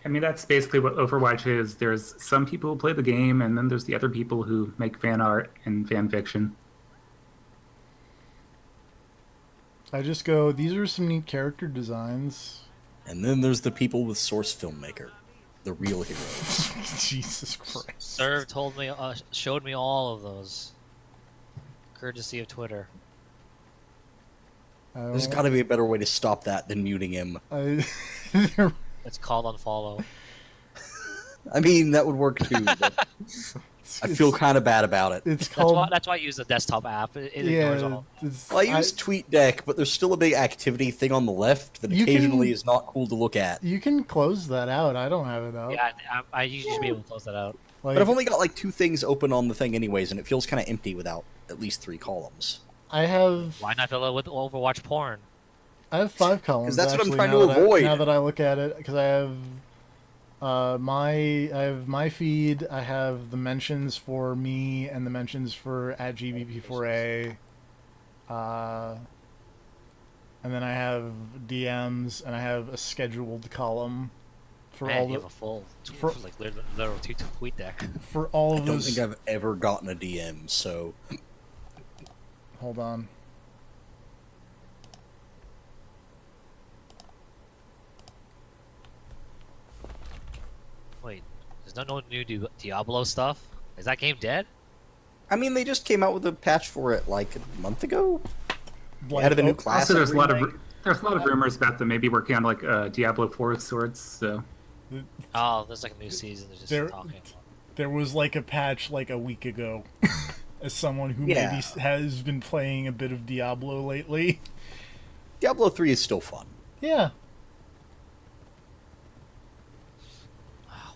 I mean, that's basically what Overwatch is. There's some people who play the game, and then there's the other people who make fan art and fan fiction. I just go, these are some neat character designs. And then there's the people with Source Filmmaker. The real heroes. Jesus Christ. Serve told me, showed me all of those. Courtesy of Twitter. There's gotta be a better way to stop that than muting him. There- It's called unfollow. I mean, that would work too, but I feel kind of bad about it. It's That's called. why I use the desktop app. It ignores Yeah, all. it's, Well, I use TweetDeck, but there's still a big activity thing on the left that You occasionally can- is not cool to look at. you can close that out. I don't have it up. Yeah, I usually should be able to close that out. Like, But I've only got like 2 things open on the thing anyways, and it feels kind of empty without at least 3 columns. I have Why not fill it with Overwatch porn? 5 columns. 'Cause that's what I'm actually, trying now to that avoid. now that I look at it, because I have my feed. I have the mentions for me and the mentions for @GBP4A. And then I have DMs, and I have a scheduled column for Man, all you the have a full, for- like literal tweet deck. for all I of don't those. think I've ever gotten a DM, so Hold on. Wait, there's no new Diablo stuff? Is that game dead? I mean, they just came out with a patch for it like a month ago. Like, Added a new oh, class. Also, there's a lot of remake. rumors about them maybe working on like Diablo 4 of sorts. So Oh, there's like a new season. They're just There- talking. There was like a patch like a week ago. As someone who Yeah. maybe has been playing a bit of Diablo lately. Diablo 3 is still fun. Yeah.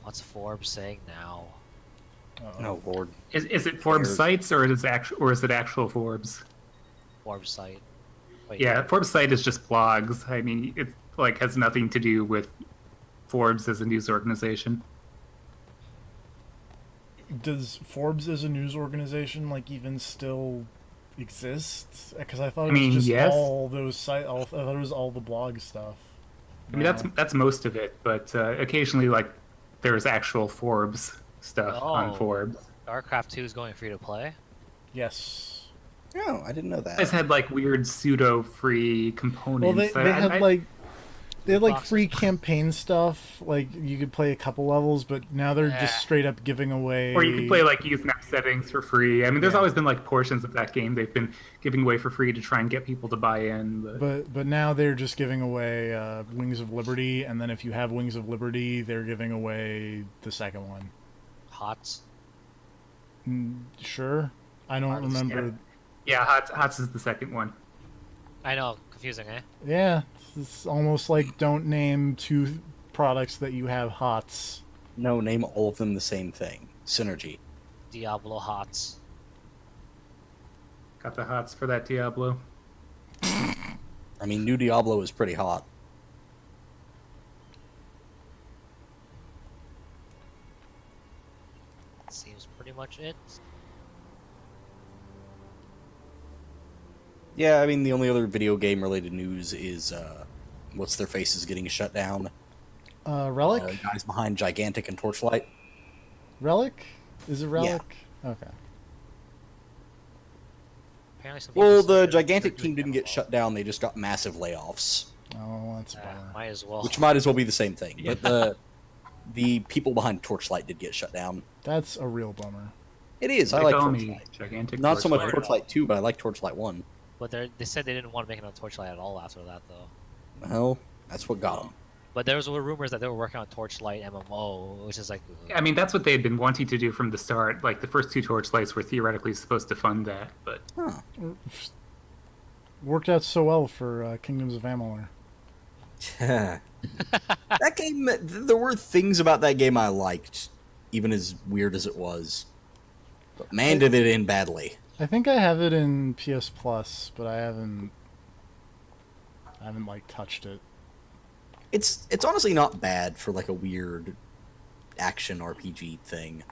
What's Forbes saying now? Oh lord. is it Forbes There's- sites or is it actual Forbes? Forbes site. Wait, Yeah, Forbes site is just blogs. I mean, like has nothing to do with Forbes as a news organization. Does Forbes as a news organization like even still exist? Because I thought it I mean, was just yes. all those I thought it was all the blog stuff. I mean, that's most of it, but occasionally, like, there's actual Forbes stuff on Oh. Forbes. StarCraft 2 is going free to play. Yes. Oh, I didn't know that. It's had like weird pseudo-free components. Well, they had they had like Boxes. free campaign stuff. Like you could play a couple levels, but now they're Yeah. just straight up giving away. or you can play like use map settings for free. I mean, there's Yeah. always been like portions of that game they've been giving away for free to try and get people to buy in. But now they're just giving away Wings of Liberty, and then if you have Wings of Liberty, they're giving away the second one. HOTS. Sure, I don't Hots, remember. Yeah, HOTS is the second one. I know, confusing, eh? Yeah, it's almost like don't name two products that you have HOTS. No, name all of them the same thing. Synergy. Diablo HOTS. Got the HOTS for that Diablo. I mean, new Diablo is pretty hot. Seems pretty much it. Yeah, I mean, the only other video game related news is what's their faces getting shut down. Relic? Guys behind Gigantic and Torchlight. Relic? Is it Relic? Okay. Apparently some Well, people the said they're Gigantic doing team didn't get MMO. shut down; they just got massive layoffs, Oh, that's a bummer. Might as well. which might as well be the same thing. But the people behind Torchlight did get shut down. That's a real bummer. It is. I They like call me Torchlight. Gigantic. Not so much Torchlight. Torchlight 2, but I like Torchlight 1. But they said they didn't want to make it on Torchlight at all after that, though. Well, that's what got them. But there were rumors that they were working on Torchlight MMO, which is like... I mean, that's what they had been wanting to do from the start. Like, the first two Torchlights were theoretically supposed to fund that, but... Huh. Worked out so well for Kingdoms of Amalur. That game, there were things about that game I liked, even as weird as it was. But man, did it end badly. I think I have it in PS Plus, but I haven't like touched it. It's honestly not bad for like a weird action RPG thing.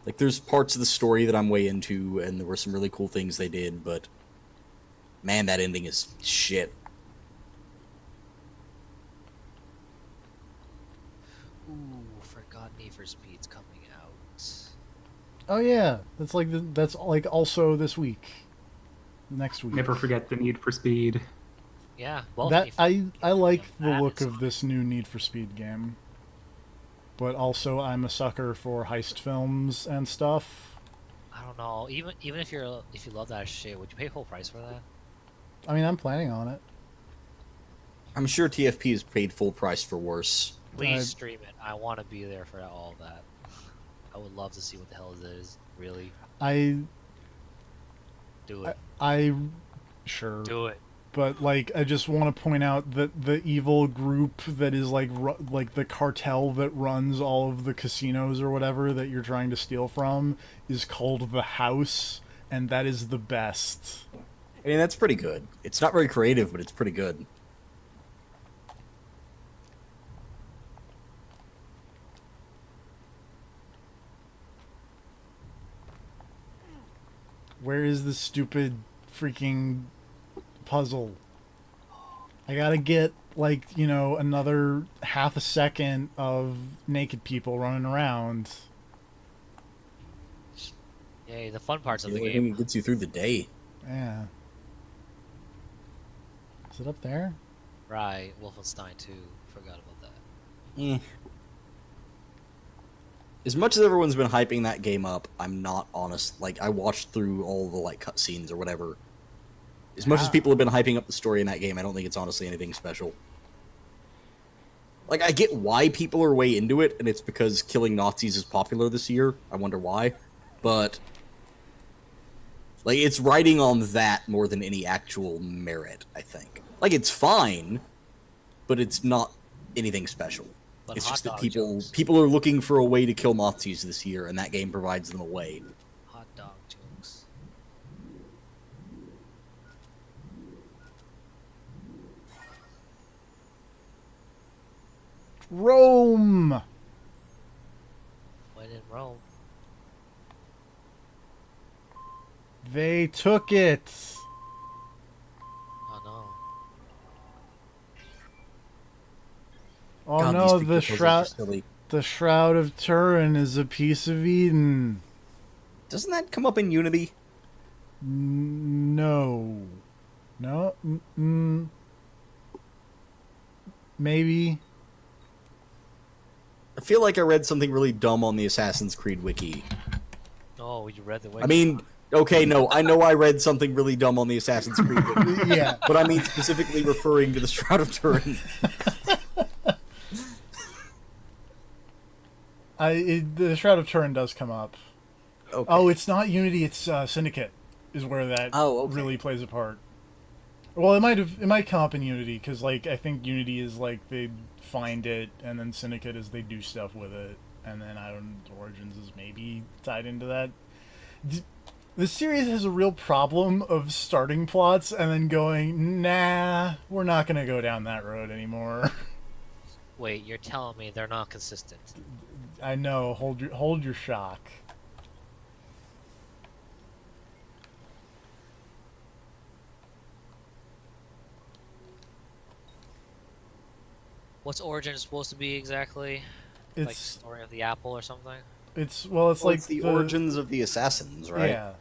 Like there's parts of the story that I'm way into, and there were some really cool things they did, but man, that ending is shit. Ooh, forgot Need for Speed's coming out. Oh yeah, that's like also this week, next week. Never forget the Need for Speed. Yeah, well, That I like the that look is of this new Need for Speed game, but also I'm a sucker for heist films and stuff. I don't know. Even if you love that shit, would you pay full price for that? I mean, I'm planning on it. I'm sure TFP has paid full price for worse. Please stream it. I want to be there for all of that. I would love to see what the hell it is. Really, I do it. Sure. Do it. But like, I just want to point out that the evil group that is like the cartel that runs all of the casinos or whatever that you're trying to steal from is called the House, and that is the best. I mean, that's pretty good. It's not very creative, but it's pretty good. Where is this stupid freaking puzzle? I gotta get, like, you know, another half a second of naked people running around. Yay, the fun parts of The the only game. thing that gets you through the day. Yeah. Is it up there? Right, Wolfenstein 2. Forgot about that. Eh. As much as everyone's been hyping that game up, I'm not honest. Like, I watched through all the, like, cutscenes or whatever. As much as people have been hyping up the story in that game, I don't think it's honestly anything special. Like, I get why people are way into it, and it's because killing Nazis is popular this year. I wonder why. But, like, it's riding on that more than any actual merit, I think. Like, it's fine, but it's not anything special. But It's hot just that dog people jokes. are looking for a way to kill Nazis this year, and that game provides them a way. Hot dog jokes. Rome. When in Rome. They took it. Oh no. Oh God, no, these the prequels are shroud. silly. The Shroud of Turin is a piece of Eden. Doesn't that come up in Unity? No. No. Maybe. I feel like I read something really dumb on the Assassin's Creed wiki. Oh, you read the wiki. I mean, okay, no, I know I read something really dumb on the Assassin's Creed wiki. Yeah. But I mean specifically referring to the Shroud of Turin. The Shroud of Turin does come up. Okay. Oh, it's not Unity. It's Syndicate, is where that really plays a part. Well, it might come up in Unity because, like, I think Unity is like they find it, and then Syndicate is they do stuff with it, and then Origins is maybe tied into that. The series has a real problem of starting plots and then going, nah, we're not gonna go down that road anymore. Wait, you're telling me they're not consistent? I know. Hold your shock. What's Origin supposed to be exactly? Like It's Story of the Apple or something? it's Well, like it's the origins of the Assassins, right? Yeah.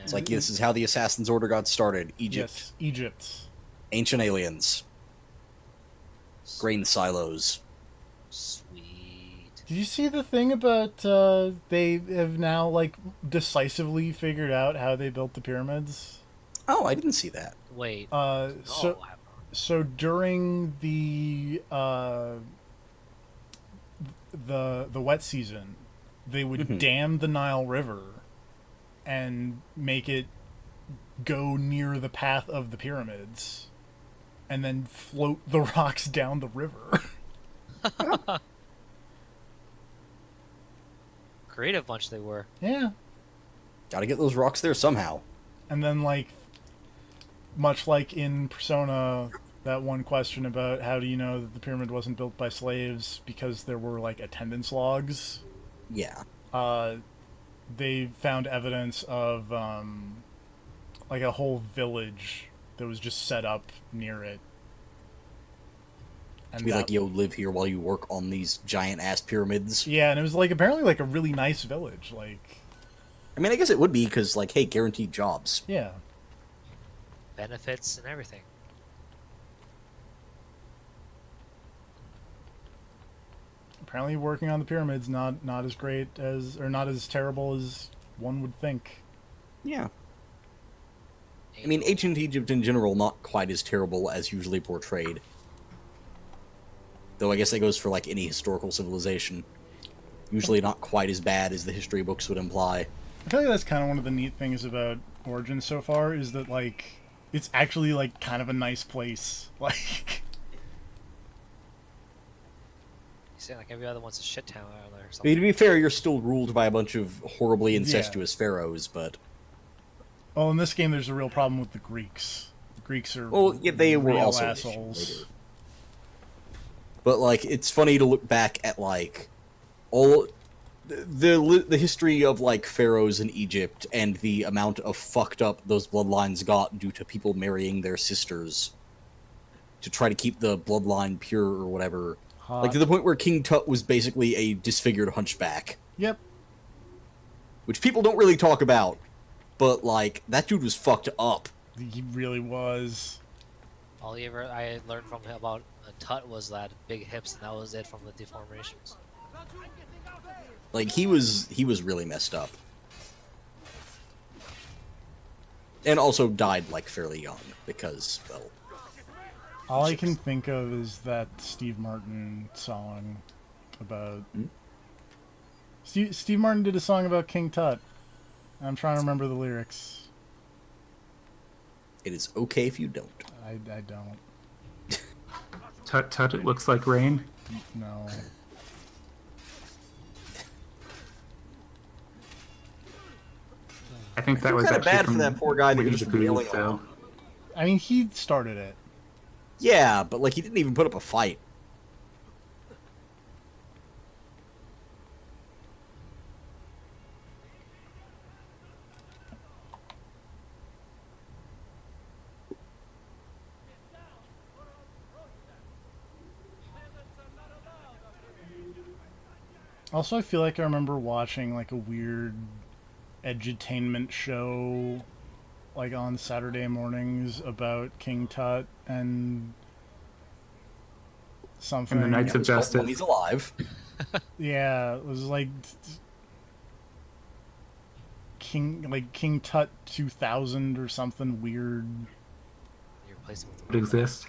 It's like, this is how the Assassin's Order got started. Egypt. Yes, Egypt. Ancient aliens. Grain silos. Sweet. Did you see the thing about they have now like decisively figured out how they built the pyramids? Oh, I didn't see that. Wait. So during the wet season, they would dam the Nile River and make it go near the path of the pyramids and then float the rocks down the river. Creative bunch they were. Yeah. Gotta get those rocks there somehow. And then, like, much like in Persona, that one question about how do you know that the pyramid wasn't built by slaves because there were, like, attendance logs. Yeah. They found evidence of, like, a whole village that was just set up near it. And To be like, yo, live here while you work on these giant-ass pyramids. Yeah, and it was, like, apparently, like, a really nice village. Like, I mean, I guess it would be, because, like, hey, guaranteed jobs. yeah. Benefits and everything. Apparently working on the pyramids not as great as, or not as terrible as one would think. Yeah. I mean, ancient Egypt in general, not quite as terrible as usually portrayed. Though I guess that goes for, like, any historical civilization. Usually not quite as bad as the history books would imply. I feel like that's kind of one of the neat things about Origins so far, is that, like, it's actually, like, kind of a nice place. Like... You say like every other one's a shit town out there or I mean, something. to be fair, you're still ruled by a bunch of horribly incestuous pharaohs, but... Well, in this game, there's a real problem with the Greeks. The Greeks are Well, yeah, they were real also an issue assholes. later. But, like, it's funny to look back at, like, all... The history of, like, pharaohs in Egypt and the amount of fucked up those bloodlines got due to people marrying their sisters to try to keep the bloodline pure or whatever. Like, to the point where King Tut was basically a disfigured hunchback. Yep. Which people don't really talk about. But, like, that dude was fucked up. He really was. All I learned from him about Tut was that big hips, and that was it from the deformations. Like, he was really messed up. And also died, like, fairly young, because, well... All I can think of is that Steve Martin song about... Steve Martin did a song about King Tut. I'm trying to remember the lyrics. It is okay if you don't. I don't. Tut tut, it looks like rain. No. I think that was kinda actually bad from for that poor guy that Winnie was the from Pooh, yelling so. I mean, he started it. Yeah, but, like, he didn't even put up a fight. Also, I feel like I remember watching like a weird edutainment show like on Saturday mornings about King Tut and something. And the Knights of It's called Justice. Mummies Alive. Yeah, it was like King Tut 2000 or something weird. You replace it with Would exist.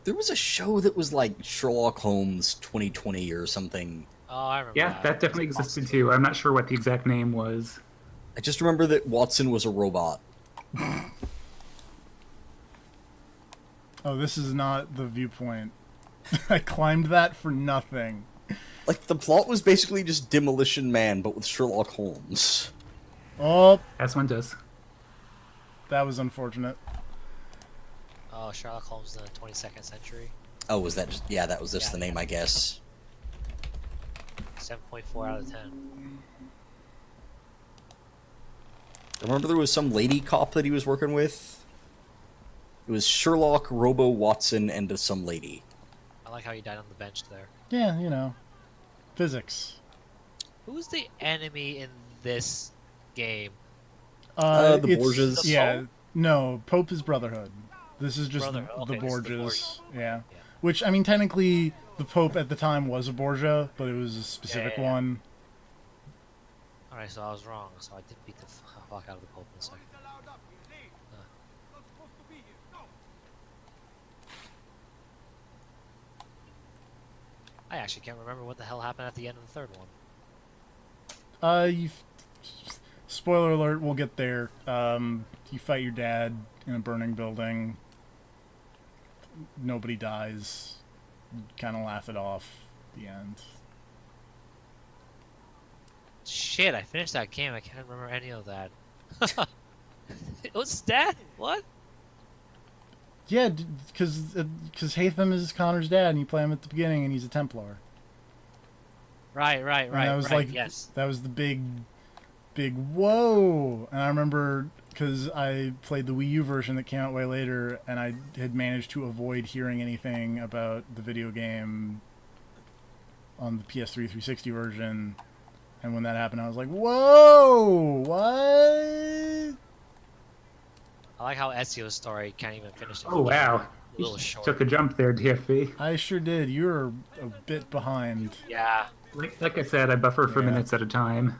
There was a show that was like Sherlock Holmes 2020 or something. Oh, I remember. Yeah, that definitely existed too. I'm not sure what the exact name was. I just remember that Watson was a robot. Oh, this is not the viewpoint. I climbed that for nothing. Like, the plot was basically just Demolition Man, but with Sherlock Holmes. Oh, As one does. that was unfortunate. Oh, Sherlock Holmes in the 22nd century. Oh, was that just... Yeah, that was just the name, I guess. 7.4 out of 10. I remember there was some lady cop that he was working with. It was Sherlock, Robo, Watson, and some lady. I like how he died on the bench there. Yeah, you know, physics. Who's the enemy in this game? The it's- Borgias. Yeah, no, Pope is Brotherhood. This is just Brotherhood. the Okay, this is the Borgias. Borgias. Yeah. Yeah. Which, I mean, technically, the Pope at the time was a Borgia, but it was a specific yeah. one. Alright, so I was wrong. So I did beat the fuck out of the Pope in a second. I actually can't remember what the hell happened at the end of the third one. Spoiler alert, we'll get there. You fight your dad in a burning building. Nobody dies. Kind of laugh it off at the end. Shit, I finished that game. I can't remember any of that. It was that? What? Yeah, because Hatham is Connor's dad, and you play him at the beginning, and he's a Templar. Right, And that was like, yes. that was the big whoa. And I remember because I played the Wii U version that came out way later, and I had managed to avoid hearing anything about the video game on the PS3 360 version. And when that happened, I was like, whoa, what? I like how Ezio's story can't even finish it. Oh wow. A little short. Took a jump there, DFB. I sure did. You were a bit behind. Yeah. Like I said, I buffer for Yeah. minutes at a time.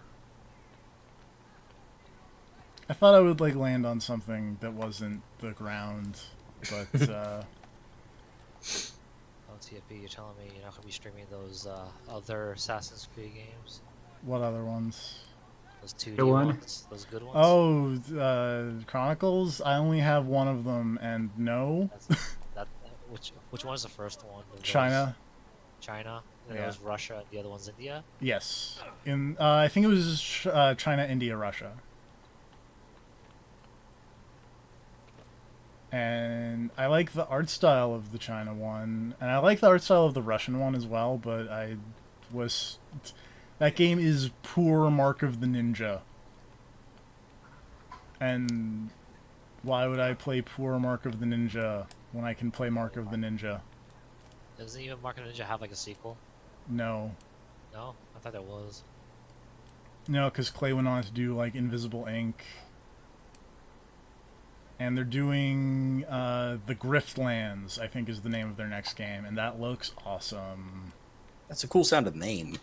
I thought I would like land on something that wasn't the ground, but Oh, TFB, you're telling me you're not going to be streaming those other Assassin's Creed games? what other ones? Those 2D Good one. ones? Those good ones? Oh, Chronicles. I only have one of them, and no, That, which one is the first one? Those- China. China? And Yeah. that was Russia, and the other one's India? Yes, in I think it was China, India, Russia. And I like the art style of the China one, and I like the art style of the Russian one as well, but that game is poor Mark of the Ninja. And why would I play poor Mark of the Ninja when I can play Mark of the Ninja? Doesn't even Mark of the Ninja have like a sequel? No. No? I thought there was. No, because Clay went on to do like Invisible Ink. And they're doing the Griftlands, I think is the name of their next game, and that looks awesome. That's a cool sounding name.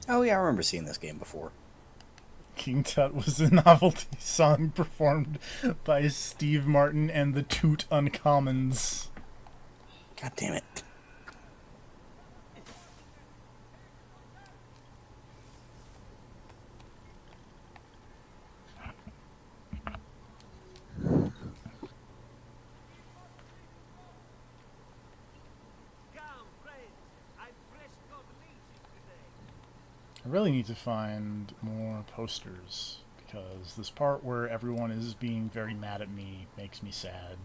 Oh yeah, I remember seeing this game before. King Tut was a novelty song performed by Steve Martin and the Toot Uncommons. God damn it. I really need to find more posters, because this part where everyone is being very mad at me makes me sad.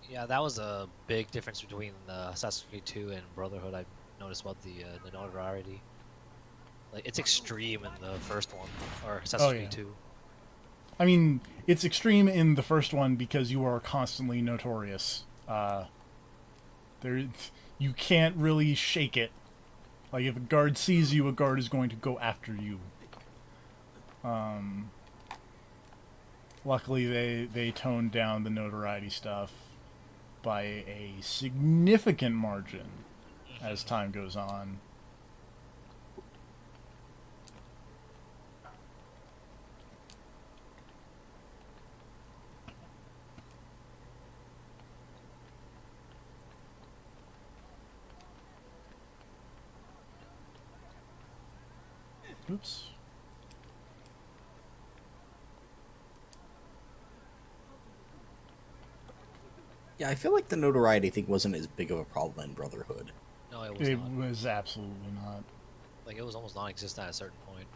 Yeah, that was a big difference between Assassin's Creed 2 and Brotherhood. I noticed about the notoriety. Like it's extreme in the first one, or Assassin's Creed 2. I mean, it's extreme in the first one because you are constantly notorious. You can't really shake it. Like, if a guard sees you, a guard is going to go after you. Luckily, they toned down the notoriety stuff by a significant margin as time goes on. Oops. Yeah, I feel like the notoriety thing wasn't as big of a problem in Brotherhood. No, it was It not. was absolutely not. Like it was almost non-existent at a certain point.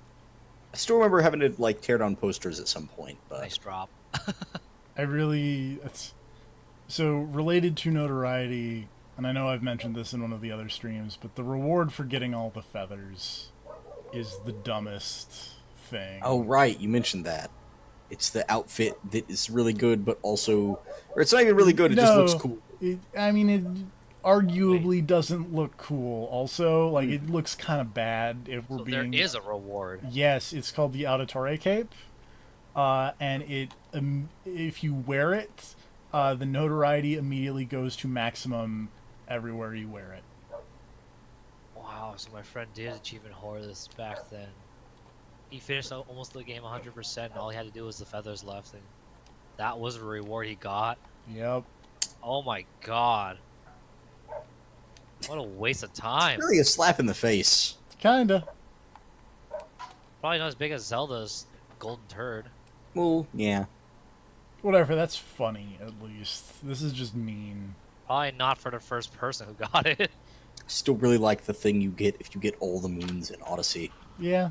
I still remember having to like tear down posters at some point, but Nice drop. So related to notoriety, and I know I've mentioned this in one of the other streams, but the reward for getting all the feathers is the dumbest thing. oh right, you mentioned that. It's the outfit that is really good, but also, or it's not even really good. It just looks cool. It arguably doesn't look cool. Also, like it looks kind of bad if we're So being. there is a reward. Yes, it's called the Auditore cape, and if you wear it, the notoriety immediately goes to maximum everywhere you wear it. Wow, so my friend did achievement horror this back then. He finished almost the game 100%, and all he had to do was the feathers left, and that was the reward he got. Yep. Oh my god. What a waste of time. Really a slap in the face. Kinda. Probably not as big as Zelda's Golden Turd. Well, yeah. Whatever, that's funny, at least. This is just mean. Probably not for the first person who got it. I still really like the thing you get if you get all the moons in Odyssey. Yeah.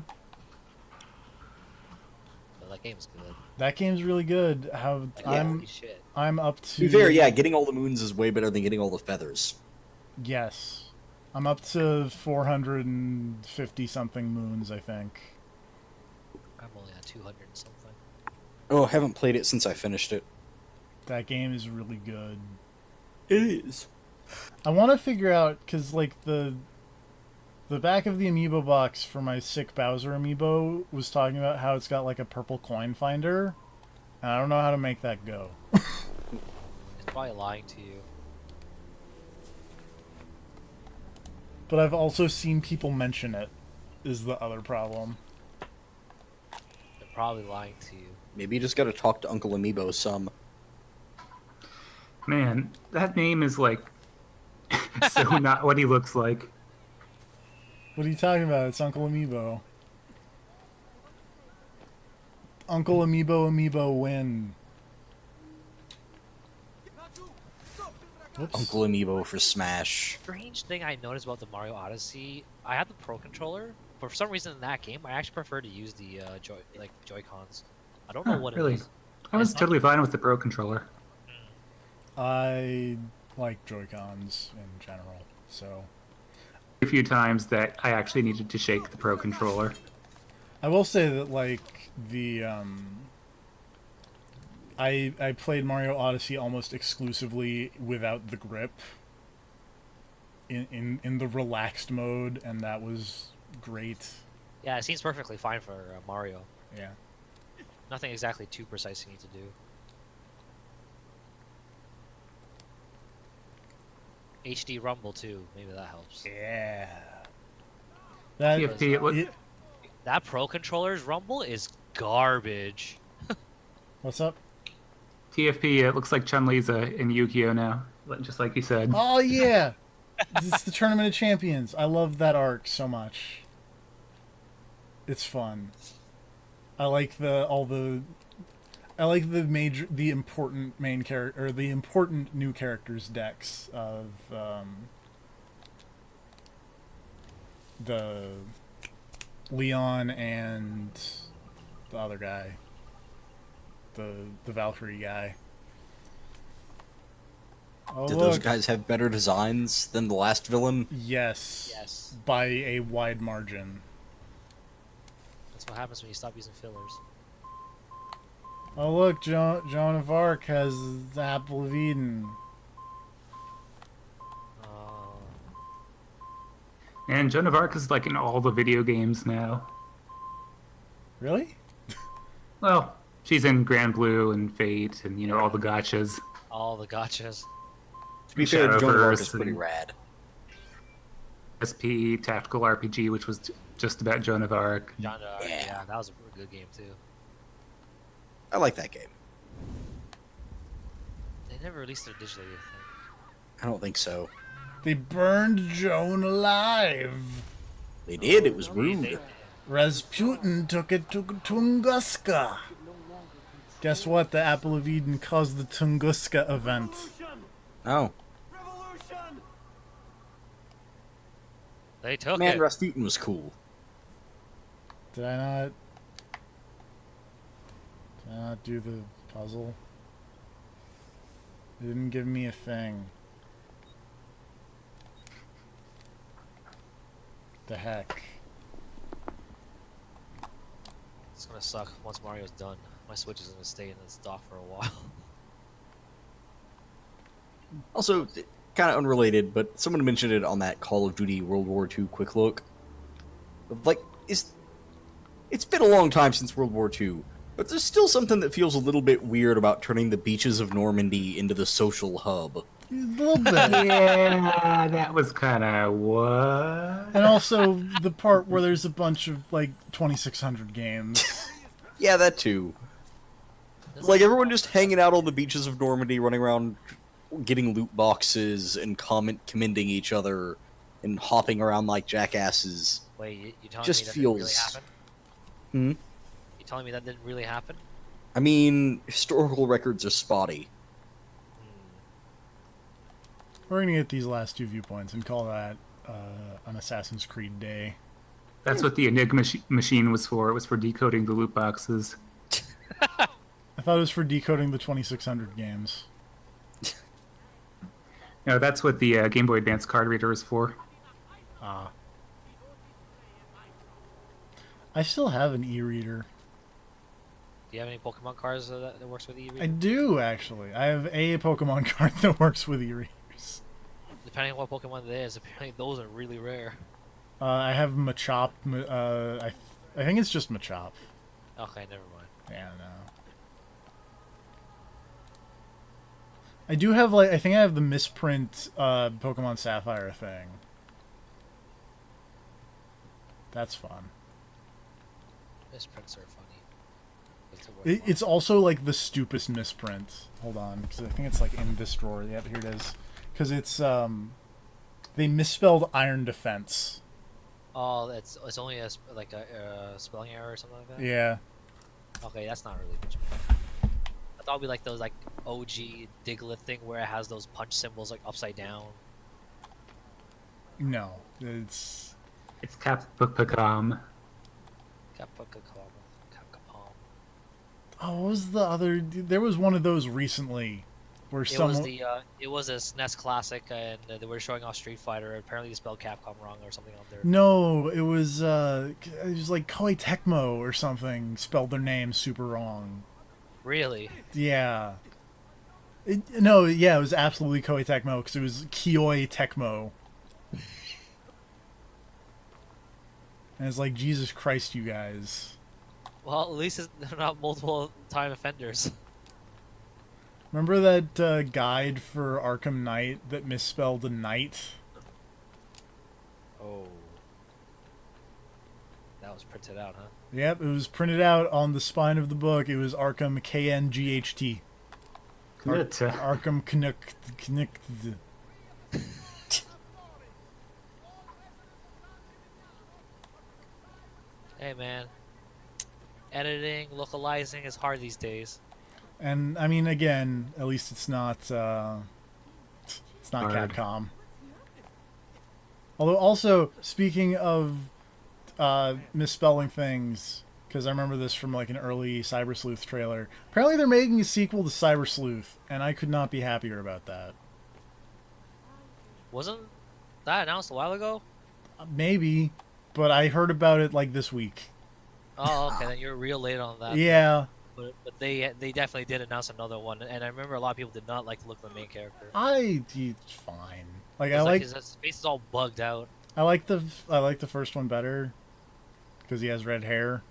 But that game's good. That game's really good. Holy shit. I'm up to... To be fair, yeah, getting all the moons is way better than getting all the feathers. Yes. I'm up to 450-something moons, I think. I'm only at 200 and something. Oh, I haven't played it since I finished it. That game is really good. It is. I want to figure out, because, like, the back of the amiibo box for my sick Bowser amiibo was talking about how it's got, like, a purple coin finder, and I don't know how to make that go. It's probably lying to you. But I've also seen people mention it, is the other problem. They're probably lying to you. Maybe you just gotta talk to Uncle Amiibo some. Man, that name is like so not what he looks like. What are you talking about? It's Uncle Amiibo. Uncle Amiibo win. Whoops. Uncle Amiibo for Smash. Strange thing I noticed about the Mario Odyssey, I had the Pro Controller. For some reason in that game, I actually prefer to use the Joy-Cons. I don't know what really? it is. I was totally fine with the Pro Controller. I like Joy-Cons in general, so... A few times that I actually needed to shake the Pro Controller. I will say that, like, the, I played Mario Odyssey almost exclusively without the grip. In the relaxed mode, and that was great. Yeah, it seems perfectly fine for Mario. Yeah. Nothing exactly too precise you need to do. HD Rumble too, maybe that helps. Yeah. That, that Pro Controller's Rumble is garbage. What's up? TFP, it looks like Chun-Li's in Yu-Gi-Oh now, just like you said. Oh yeah! It's the Tournament of Champions. I love that arc so much. It's fun. I like the important main character, or the important new characters decks of the Leon and the other guy, the Valkyrie guy. Oh, Did those guys have better designs than the last villain? Yes. Yes. By a wide margin. That's what happens when you stop using fillers. Oh look, Joan of Arc has the Apple of Eden. Oh. And Joan of Arc is like in all the video games now. Really? Well, she's in Grand Blue and Fate and, you know, all the gotchas. All the gotchas. To be fair, Joan of Arc is Shadowverse pretty and rad. SP Tactical RPG, which was just about Joan of Arc. John, yeah, that was a good game too. I like that game. They never released it digitally, I think. I don't think so. They burned Joan alive. They did. It was rude. Rasputin took it to Tunguska. Guess what? The Apple of Eden caused the Tunguska event. Oh. They took Man, it. Rasputin was cool. Did I not? Did I not do the puzzle? It didn't give me a thing. The heck? It's gonna suck once Mario's done. My Switch is gonna stay in this dock for a while. Also, kind of unrelated, but someone mentioned it on that Call of Duty World War II quick look. Like, it's been a long time since World War II, but there's still something that feels a little bit weird about turning the beaches of Normandy into the social hub. A little bit. Yeah, that was kind of what? And also the part where there's a bunch of, like, 2600 games. Yeah, that too. Like, everyone just hanging out on the beaches of Normandy, running around getting loot boxes and commending each other and hopping around like jackasses. Wait, you telling Just me that didn't really feels... happen? Hmm? You telling me that didn't really happen? I mean, historical records are spotty. We're gonna get these last two viewpoints and call that an Assassin's Creed day. That's what the Enigma machine was for. It was for decoding the loot boxes. I thought it was for decoding the 2600 games. No, that's what the Game Boy Advance card reader is for. Ah. I still have an e-reader. Do you have any Pokemon cards that works with e-reader? I do, actually. I have a Pokemon card that works with e-readers. Depending on what Pokemon it is, apparently those are really rare. I have Machop. I think it's just Machop. Okay, never mind. Yeah, no. I do have, like, I think I have the misprint Pokemon Sapphire thing. That's fun. Misprints are funny. It's also, like, the stupidest misprint. Hold on, because I think it's, like, in this drawer. Yep, here it is. Because it's, they misspelled Iron Defense. Oh, it's only a spelling error or something like that? Yeah. Okay, that's not really much. I thought it'd be like those, like, OG Diglett thing where it has those punch symbols, like, upside down. No, it's Capcom. Oh, what was the other? There was one of those recently, where It was a SNES classic, and they were showing off Street Fighter. Apparently, they spelled Capcom wrong or something on there. No, it was like Koei Tecmo or something. Spelled their name super wrong. Really? Yeah. It was absolutely Koei Tecmo because it was Kioi Tecmo. And it's like, Jesus Christ, you guys. Well, at least they're not multiple time offenders. Remember that guide for Arkham Knight that misspelled a knight? Oh. That was printed out, huh? Yep, it was printed out on the spine of the book. It was Arkham KNGHT. Arkham Knick. Hey, man. Editing, localizing is hard these days. And I mean, again, at least it's not Capcom. Although, also speaking of misspelling things, because I remember this from like an early Cyber Sleuth trailer. Apparently, they're making a sequel to Cyber Sleuth, and I could not be happier about that. Wasn't that announced a while ago? Maybe, but I heard about it like this week. Oh, okay, then you're real late on that. Yeah, But they definitely did announce another one, and I remember a lot of people did not like the look of the main character. it's fine. Like I It's like his face is all bugged out. I like the first one better because he has red hair,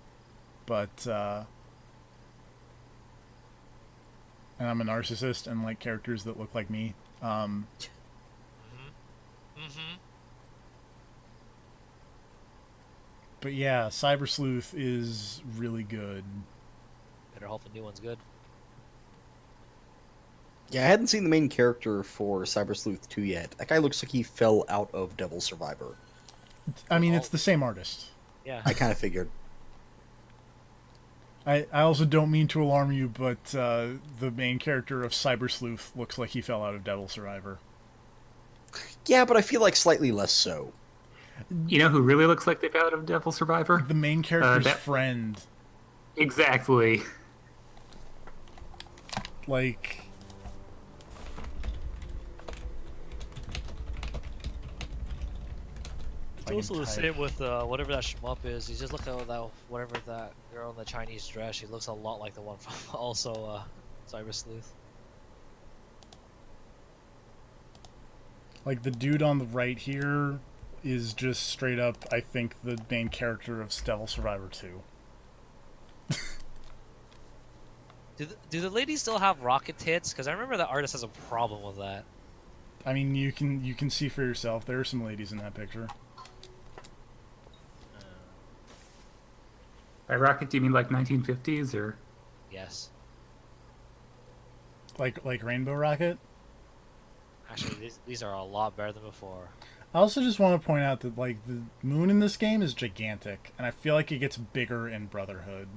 but and I'm a narcissist and like characters that look like me. But yeah, Cyber Sleuth is really good. Better hope the new one's good. Yeah, I hadn't seen the main character for Cyber Sleuth 2 yet. That guy looks like he fell out of Devil Survivor. I mean, it's the same artist. Yeah. I kind of figured. I also don't mean to alarm you, but the main character of Cyber Sleuth looks like he fell out of Devil Survivor. Yeah, but I feel like slightly less so. You know who really looks like they fell out of Devil Survivor? The main character's friend. Exactly. Like... It's also the same with whatever that shmup is. You just look at that whatever that girl in the Chinese dress. She looks a lot like the one from also Cyber Sleuth. Like the dude on the right here is just straight up, I think, the main character of Devil Survivor 2. Do the ladies still have rocket tits? Because I remember the artist has a problem with that. I mean, you can see for yourself. There are some ladies in that picture. By rocket, do you mean like 1950s or? Yes. Like Rainbow Rocket? Actually, these are a lot better than before. I also just want to point out that like the moon in this game is gigantic, and I feel like it gets bigger in Brotherhood.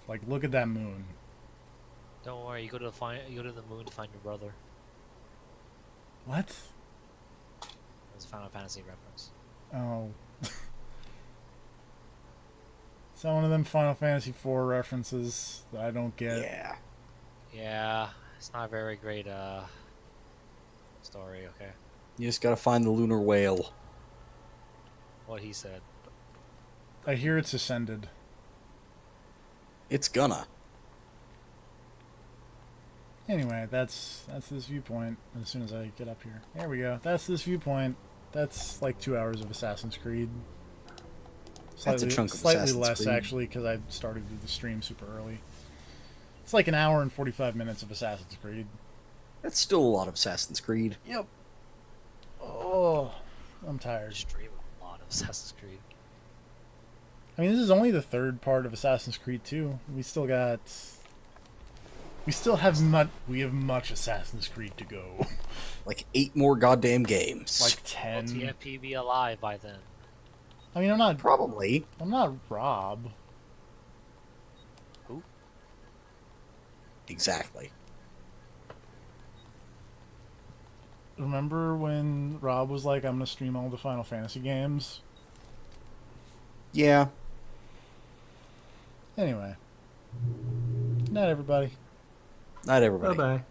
Like, look at that moon. Don't worry, you go to the moon to find your brother. What? It's a Final Fantasy reference. Oh. Is that one of them Final Fantasy IV references that I don't get? Yeah. Yeah, it's not a very great story. Okay. You just gotta find the lunar whale. What he said. I hear it's ascended. It's gonna. Anyway, that's this viewpoint. As soon as I get up here, there we go. That's this viewpoint. That's like 2 hours of Assassin's Creed. That's a chunk of slightly Assassin's less Creed. actually, because I started the stream super early. It's like an hour and 45 minutes of Assassin's Creed. That's still a lot of Assassin's Creed. Yep. Oh, I'm tired. Stream a lot of Assassin's Creed. I mean, this is only the third part of Assassin's Creed 2. We still have much Assassin's Creed to go. Like 8 more goddamn games. Like 10. Will TFP be alive by then? I mean, I'm not Rob. Who? Exactly. Remember when Rob was like, I'm gonna stream all the Final Fantasy games? Yeah. Anyway. Good night, everybody. Not everybody. Bye-bye.